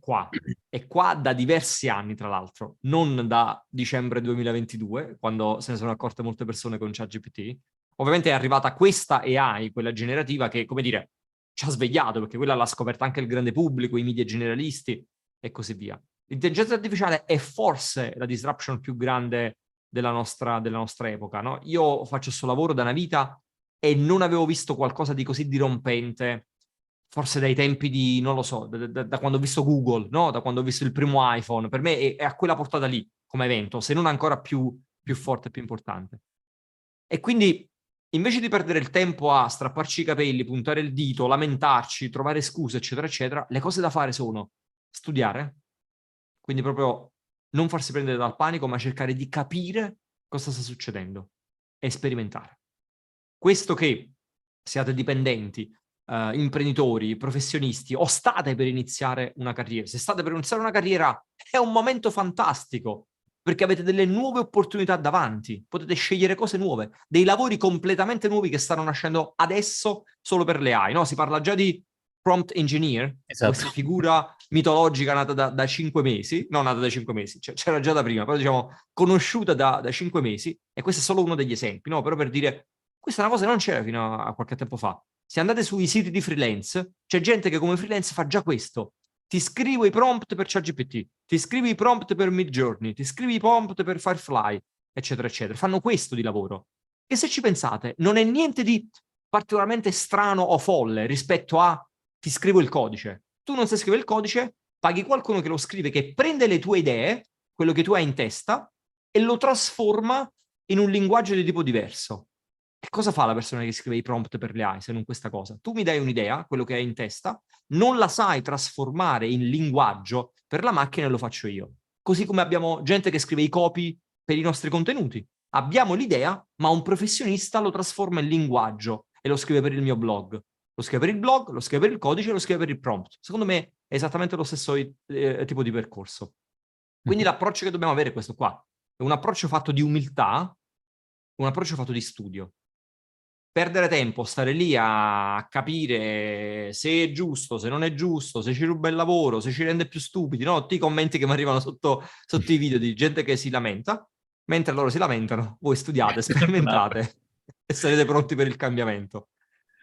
qua da diversi anni, tra l'altro, non da dicembre 2022, quando se ne sono accorte molte persone con ChatGPT. Ovviamente è arrivata questa AI, quella generativa, che, come dire, ci ha svegliato, perché quella l'ha scoperta anche il grande pubblico, i media generalisti e così via. L'intelligenza artificiale è forse la disruption più grande della nostra epoca, no? Io faccio questo lavoro da una vita e non avevo visto qualcosa di così dirompente, forse dai tempi di, non lo so, da quando ho visto Google, no? Da quando ho visto il primo iPhone. Per me è a quella portata lì come evento, se non ancora più forte e più importante. E quindi invece di perdere il tempo a strapparci i capelli, puntare il dito, lamentarci, trovare scuse, eccetera, eccetera, le cose da fare sono studiare, quindi proprio non farsi prendere dal panico, ma cercare di capire cosa sta succedendo e sperimentare. Questo che siate dipendenti, imprenditori, professionisti o state per iniziare una carriera. Se state per iniziare una carriera è un momento fantastico perché avete delle nuove opportunità davanti, potete scegliere cose nuove, dei lavori completamente nuovi che stanno nascendo adesso solo per le AI, no? Si parla già di prompt engineer, Esatto. questa figura mitologica nata da 5 mesi, non nata da 5 mesi, cioè, c'era già da prima, però diciamo conosciuta da 5 mesi, e questo è solo uno degli esempi, no? Però per dire, questa è una cosa che non c'era fino a qualche tempo fa. Se andate sui siti di freelance, c'è gente che come freelance fa già questo. Ti scrivo i prompt per ChatGPT, ti scrivi i prompt per Midjourney, ti scrivi i prompt per Firefly, eccetera, eccetera. Fanno questo di lavoro. E se ci pensate, non è niente di particolarmente strano o folle rispetto a ti scrivo il codice. Tu non sai scrivere il codice, paghi qualcuno che lo scrive, che prende le tue idee, quello che tu hai in testa, e lo trasforma in un linguaggio di tipo diverso. E cosa fa la persona che scrive i prompt per le AI se non questa cosa? Tu mi dai un'idea, quello che hai in testa, non la sai trasformare in linguaggio per la macchina e lo faccio io. Così come abbiamo gente che scrive i copy per i nostri contenuti. Abbiamo l'idea, ma un professionista lo trasforma in linguaggio e lo scrive per il mio blog. Lo scrive per il blog, lo scrive per il codice, lo scrive per il prompt. Secondo me è esattamente lo stesso tipo di percorso. Quindi l'approccio che dobbiamo avere è questo qua. È un approccio fatto di umiltà, un approccio fatto di studio. Perdere tempo, stare lì a capire se è giusto, se non è giusto, se ci ruba il lavoro, se ci rende più stupidi, no? Tutti i commenti che mi arrivano sotto i video di gente che si lamenta, mentre loro si lamentano, voi studiate, sperimentate e sarete pronti per il cambiamento.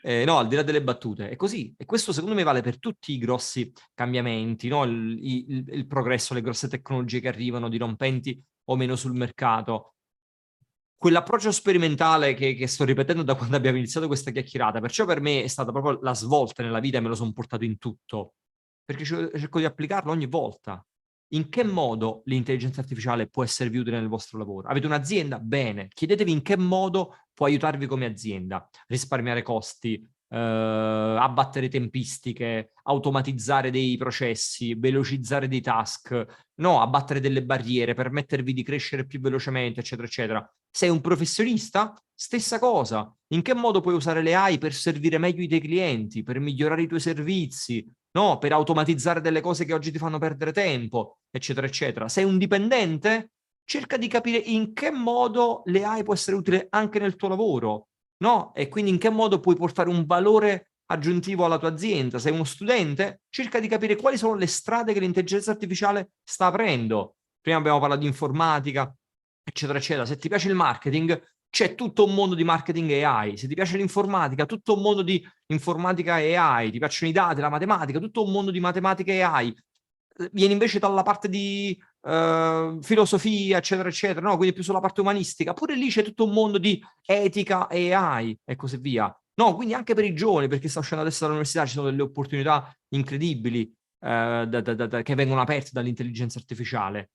No, al di là delle battute, è così. E questo secondo me vale per tutti i grossi cambiamenti, no? Il progresso, le grosse tecnologie che arrivano, dirompenti o meno sul mercato. Quell'approccio sperimentale che sto ripetendo da quando abbiamo iniziato questa chiacchierata, perciò per me è stata proprio la svolta nella vita e me lo sono portato in tutto, perché cerco di applicarlo ogni volta. In che modo l'intelligenza artificiale può esservi utile nel vostro lavoro? Avete un'azienda? Bene, chiedetevi in che modo può aiutarvi come azienda, risparmiare costi, abbattere tempistiche, automatizzare dei processi, velocizzare dei task, no, abbattere delle barriere, permettervi di crescere più velocemente, eccetera, eccetera. Sei un professionista? Stessa cosa. In che modo puoi usare le AI per servire meglio i tuoi clienti, per migliorare i tuoi servizi, no? Per automatizzare delle cose che oggi ti fanno perdere tempo, eccetera, eccetera. Sei un dipendente? Cerca di capire in che modo le AI può essere utile anche nel tuo lavoro, no? E quindi in che modo puoi portare un valore aggiuntivo alla tua azienda. Sei uno studente? Cerca di capire quali sono le strade che l'intelligenza artificiale sta aprendo. Prima abbiamo parlato di informatica, eccetera, eccetera. Se ti piace il marketing, c'è tutto un mondo di marketing AI. Se ti piace l'informatica, tutto un mondo di informatica AI. Ti piacciono i dati, la matematica, tutto un mondo di matematica AI. Vieni invece dalla parte di filosofia, eccetera, eccetera, no? Quindi più sulla parte umanistica. Pure lì c'è tutto un mondo di etica AI e così via. No, quindi anche per i giovani, perché sta uscendo adesso dall'università, ci sono delle opportunità incredibili che vengono aperte dall'intelligenza artificiale.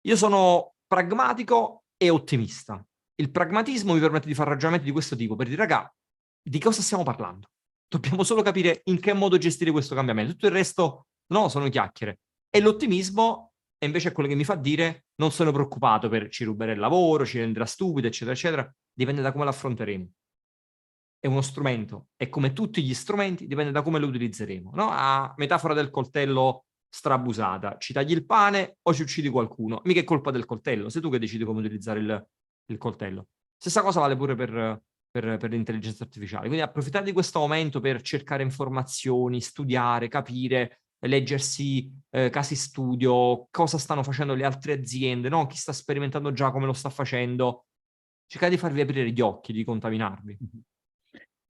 Io sono pragmatico e ottimista. Il pragmatismo mi permette di fare ragionamenti di questo tipo, per dire, raga, di cosa stiamo parlando? Dobbiamo solo capire in che modo gestire questo cambiamento. Tutto il resto, no, sono chiacchiere. E l'ottimismo è invece quello che mi fa dire non sono preoccupato per ci ruberà il lavoro, ci renderà stupido, eccetera, eccetera. Dipende da come l'affronteremo. È uno strumento e come tutti gli strumenti dipende da come lo utilizzeremo, no? A metafora del coltello strabusata, ci tagli il pane o ci uccidi qualcuno, mica è colpa del coltello, sei tu che decidi come utilizzare il coltello. Stessa cosa vale pure per l'intelligenza artificiale, quindi approfittare di questo momento per cercare informazioni, studiare, capire, leggersi casi studio, cosa stanno facendo le altre aziende, no? Chi sta sperimentando già, come lo sta facendo, cercare di farvi aprire gli occhi, di contaminarvi.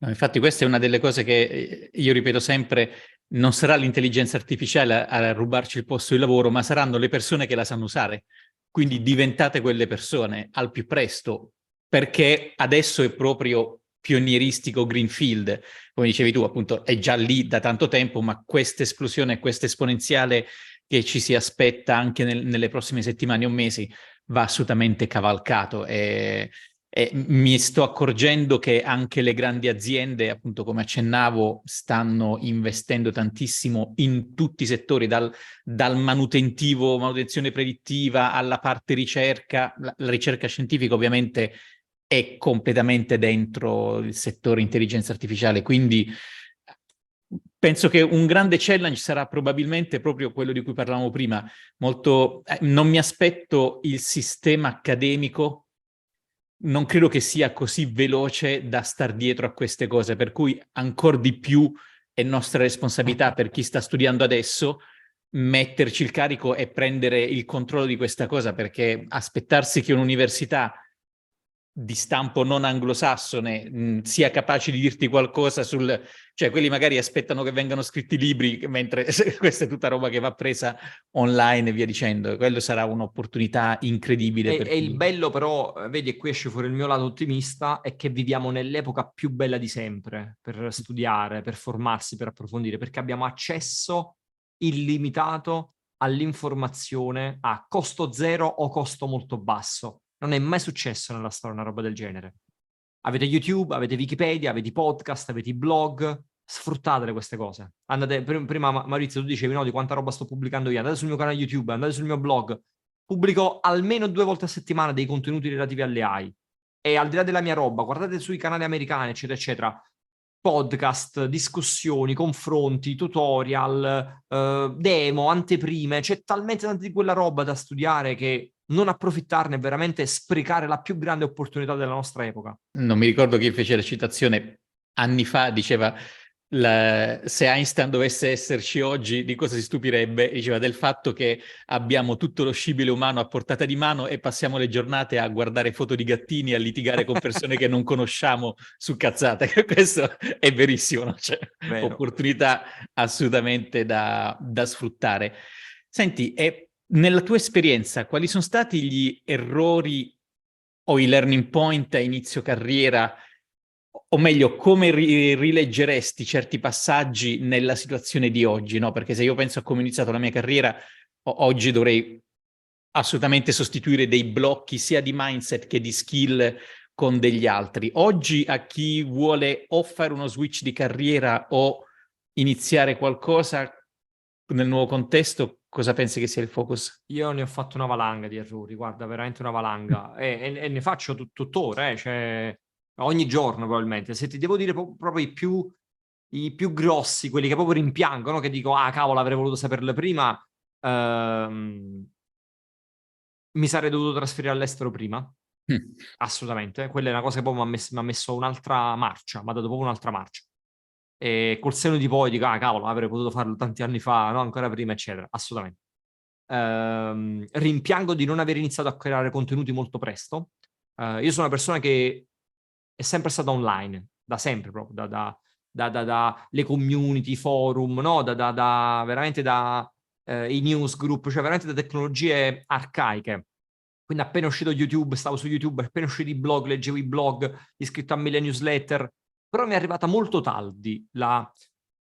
No, infatti questa è una delle cose che io ripeto sempre, non sarà l'intelligenza artificiale a rubarci il posto di lavoro, ma saranno le persone che la sanno usare. Quindi diventate quelle persone al più presto, perché adesso è proprio pionieristico greenfield, come dicevi tu, appunto è già lì da tanto tempo, ma questa esplosione, questa esponenziale che ci si aspetta anche nelle prossime settimane o mesi va assolutamente cavalcato. E mi sto accorgendo che anche le grandi aziende, appunto come accennavo, stanno investendo tantissimo in tutti i settori, dal manutentivo, manutenzione predittiva, alla parte ricerca. La ricerca scientifica ovviamente è completamente dentro il settore intelligenza artificiale, quindi penso che un grande challenge sarà probabilmente proprio quello di cui parlavamo prima. Non mi aspetto il sistema accademico, non credo che sia così veloce da star dietro a queste cose, per cui ancora di più è nostra responsabilità per chi sta studiando adesso metterci il carico e prendere il controllo di questa cosa, perché aspettarsi che un'università di stampo non anglosassone sia capace di dirti qualcosa cioè quelli magari aspettano che vengano scritti libri, mentre questa è tutta roba che va presa online e via dicendo. Quello sarà un'opportunità incredibile per E il chi... bello però, vedi, e qui esce fuori il mio lato ottimista, è che viviamo nell'epoca più bella di sempre per studiare, per formarsi, per approfondire, perché abbiamo accesso illimitato all'informazione a costo zero o costo molto basso. Non è mai successo nella storia una roba del genere. Avete YouTube, avete Wikipedia, avete i podcast, avete i blog, sfruttatele queste cose. Andate, prima Maurizio tu dicevi no, di quanta roba sto pubblicando io, andate sul mio canale YouTube, andate sul mio blog, pubblico almeno 2 volte a settimana dei contenuti relativi alle AI. E al di là della mia roba, guardate sui canali americani, eccetera, eccetera, podcast, discussioni, confronti, tutorial, demo, anteprime, c'è talmente tanta di quella roba da studiare che non approfittarne è veramente sprecare la più grande opportunità della nostra epoca. Non mi ricordo chi fece la citazione anni fa, diceva se Einstein dovesse esserci oggi, di cosa si stupirebbe? Diceva del fatto che abbiamo tutto lo scibile umano a portata di mano e passiamo le giornate a guardare foto di gattini, a litigare con persone che non conosciamo su cazzate. Questo è verissimo, no? Cioè, Vero. opportunità assolutamente da sfruttare. Senti, e nella tua esperienza, quali sono stati gli errori o i learning point a inizio carriera, o meglio, come rileggeresti certi passaggi nella situazione di oggi, no? Perché se io penso a come ho iniziato la mia carriera, oggi dovrei assolutamente sostituire dei blocchi sia di mindset che di skill con degli altri. Oggi a chi vuole o fare uno switch di carriera o iniziare qualcosa nel nuovo contesto, cosa pensi che sia il focus? Io ne ho fatto una valanga di errori, guarda, veramente una valanga. E ne faccio tuttora, cioè, ogni giorno probabilmente. Se ti devo dire proprio i più grossi, quelli che proprio rimpiangono, che dico, ah cavolo, avrei voluto saperle prima, mi sarei dovuto trasferire all'estero prima. Mm. Assolutamente. Quella è una cosa che proprio mi ha messo un'altra marcia, mi ha dato proprio un'altra marcia. E col senno di poi dico, ah cavolo, avrei potuto farlo tanti anni fa, no? Ancora prima, eccetera. Assolutamente. Rimpiango di non aver iniziato a creare contenuti molto presto. Io sono una persona che è sempre stata online, da sempre proprio, da le community, i forum, no? Veramente da i newsgroup, cioè veramente da tecnologie arcaiche. Quindi appena è uscito YouTube, stavo su YouTube, appena uscito i blog, leggevo i blog, iscritto a 1000 newsletter, però mi è arrivata molto tardi la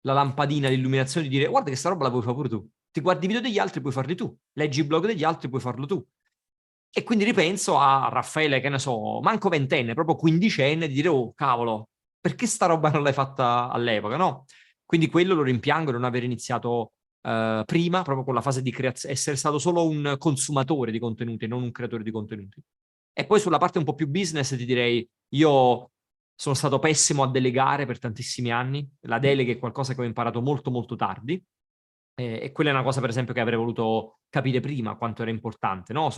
lampadina, l'illuminazione di dire guarda che sta roba la puoi fare pure tu. Ti guardi i video degli altri, puoi farli tu. Leggi i blog degli altri, puoi farlo tu. E quindi ripenso a Raffaele, che ne so, manco ventenne, proprio quindicenne, di dire, oh, cavolo, perché sta roba non l'hai fatta all'epoca, no? Quindi quello lo rimpiango, non aver iniziato prima, proprio con la fase di creazione, essere stato solo un consumatore di contenuti, non un creatore di contenuti. E poi sulla parte un po' più business ti direi, io sono stato pessimo a delegare per tantissimi anni, la delega è qualcosa che ho imparato molto molto tardi, e quella è una cosa per esempio che avrei voluto capire prima quanto era importante, no?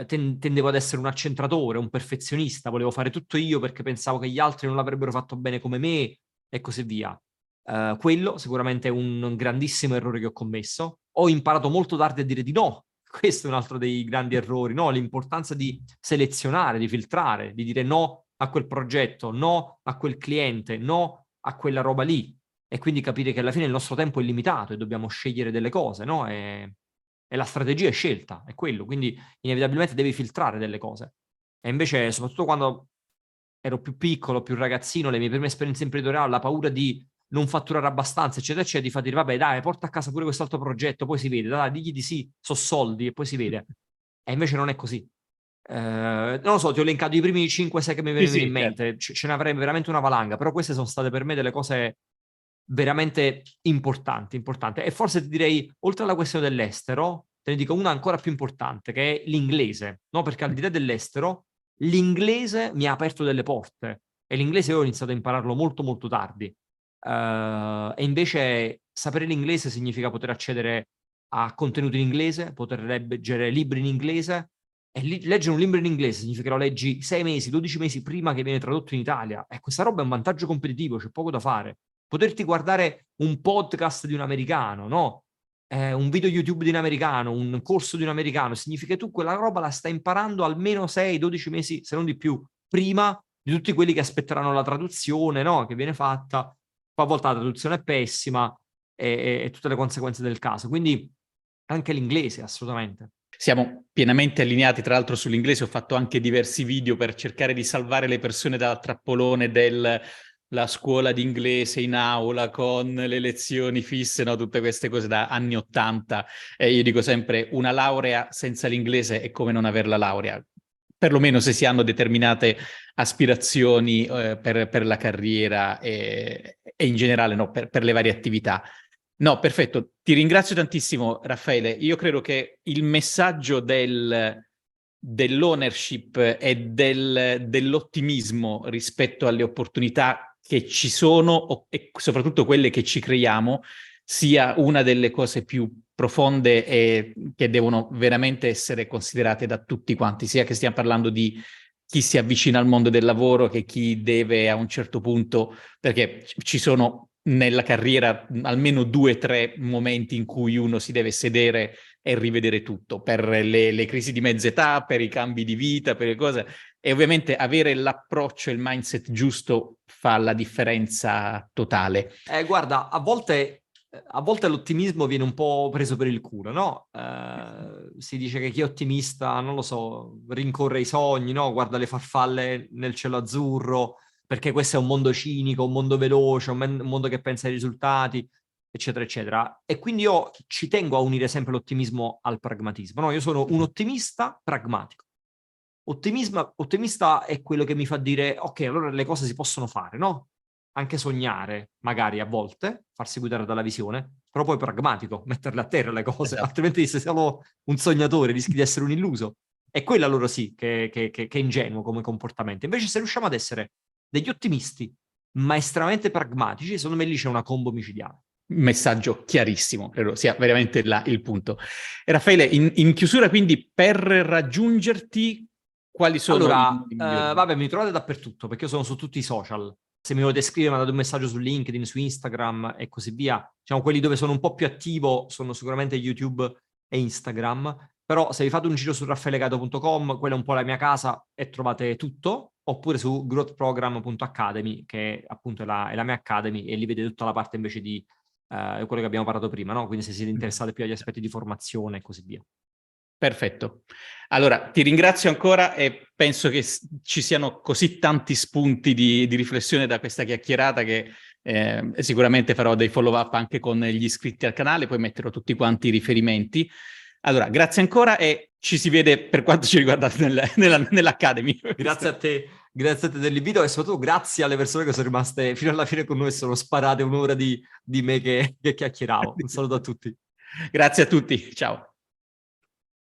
Tendevo ad essere un accentratore, un perfezionista, volevo fare tutto io perché pensavo che gli altri non l'avrebbero fatto bene come me e così via. Quello sicuramente è un grandissimo errore che ho commesso. Ho imparato molto tardi a dire di no. Questo è un altro dei grandi errori, no? L'importanza di selezionare, di filtrare, di dire no a quel progetto, no a quel cliente, no a quella roba lì. E quindi capire che alla fine il nostro tempo è limitato e dobbiamo scegliere delle cose, no? E la strategia è scelta, è quello. Quindi inevitabilmente devi filtrare delle cose. E invece, soprattutto quando ero più piccolo, più ragazzino, le mie prime esperienze imprenditoriali, la paura di non fatturare abbastanza, eccetera, eccetera, di far dire, vabbè, dai, porta a casa pure quest'altro progetto, poi si vede, dai, digli di sì, so soldi e poi si vede. E invece non è così. Non lo so, ti ho elencato i primi 5-6 che mi Sì, vengono in sì, certo. mente, ce ne avrei veramente una valanga, però queste sono state per me delle cose veramente importanti, importanti. E forse ti direi, oltre alla questione dell'estero, te ne dico una ancora più importante, che è l'inglese, no? Perché al di là dell'estero, l'inglese mi ha aperto delle porte, e l'inglese io ho iniziato a impararlo molto molto tardi. E invece sapere l'inglese significa poter accedere a contenuti in inglese, poter leggere libri in inglese, e leggere un libro in inglese significa che lo leggi 6 mesi, 12 mesi prima che viene tradotto in Italia. E questa roba è un vantaggio competitivo, c'è poco da fare. Poterti guardare un podcast di un americano, no? Un video YouTube di un americano, un corso di un americano, significa che tu quella roba la stai imparando almeno 6-12 mesi, se non di più, prima di tutti quelli che aspetteranno la traduzione, no? Che viene fatta. Poi a volte la traduzione è pessima e tutte le conseguenze del caso. Quindi anche l'inglese, assolutamente. Siamo pienamente allineati, tra l'altro sull'inglese ho fatto anche diversi video per cercare di salvare le persone dal trappolone del la scuola di inglese in aula con le lezioni fisse, no? Tutte queste cose da anni 80. E io dico sempre, una laurea senza l'inglese è come non aver la laurea, perlomeno se si hanno determinate aspirazioni per la carriera e in generale no, per le varie attività. No, perfetto. Ti ringrazio tantissimo, Raffaele. Io credo che il messaggio dell'ownership e dell'ottimismo rispetto alle opportunità che ci sono e soprattutto quelle che ci creiamo sia una delle cose più profonde e che devono veramente essere considerate da tutti quanti, sia che stiamo parlando di chi si avvicina al mondo del lavoro che chi deve a un certo punto, perché ci sono nella carriera almeno 2 o 3 momenti in cui uno si deve sedere e rivedere tutto, per le crisi di mezza età, per i cambi di vita, per le cose. E ovviamente avere l'approccio e il mindset giusto fa la differenza totale. Guarda, a volte l'ottimismo viene un po' preso per il culo, no? Si dice che chi è ottimista, non lo so, rincorre i sogni, no? Guarda le farfalle nel cielo azzurro, perché questo è un mondo cinico, un mondo veloce, un mondo che pensa ai risultati, eccetera, eccetera. E quindi io ci tengo a unire sempre l'ottimismo al pragmatismo, no? Io sono un ottimista pragmatico. Ottimista è quello che mi fa dire, ok, allora le cose si possono fare, no? Anche sognare, magari a volte, farsi guidare dalla visione, però poi pragmatico, metterle a terra le cose, Esatto. altrimenti sei solo un sognatore, rischi di essere un illuso. E quella allora sì che è ingenuo come comportamento. Invece se riusciamo ad essere degli ottimisti, ma estremamente pragmatici, secondo me lì c'è una combo micidiale. Messaggio chiarissimo, credo sia veramente là il punto. E Raffaele, in chiusura quindi per raggiungerti, quali sono i Allora, modi migliori? vabbè, mi trovate dappertutto perché io sono su tutti i social. Se mi volete scrivere, mandate un messaggio su LinkedIn, su Instagram e così via. Diciamo, quelli dove sono un po' più attivo sono sicuramente YouTube e Instagram. Però se vi fate un giro su raffaelegato.com, quella è un po' la mia casa e trovate tutto. Oppure su growthprogram.academy, che appunto è la mia academy, e lì vedete tutta la parte invece di quello che abbiamo parlato prima, no? Quindi se siete interessati più agli aspetti di formazione e così via. Perfetto. Allora, ti ringrazio ancora e penso che ci siano così tanti spunti di riflessione da questa chiacchierata che sicuramente farò dei follow-up anche con gli iscritti al canale, poi metterò tutti quanti i riferimenti. Allora, grazie ancora e ci si vede per quanto ci riguarda nell'Academy. Grazie a te dell'invito e soprattutto grazie alle persone che sono rimaste fino alla fine con noi e sono sparate un'ora di me che chiacchieravo. Un saluto a tutti. Grazie a tutti, ciao.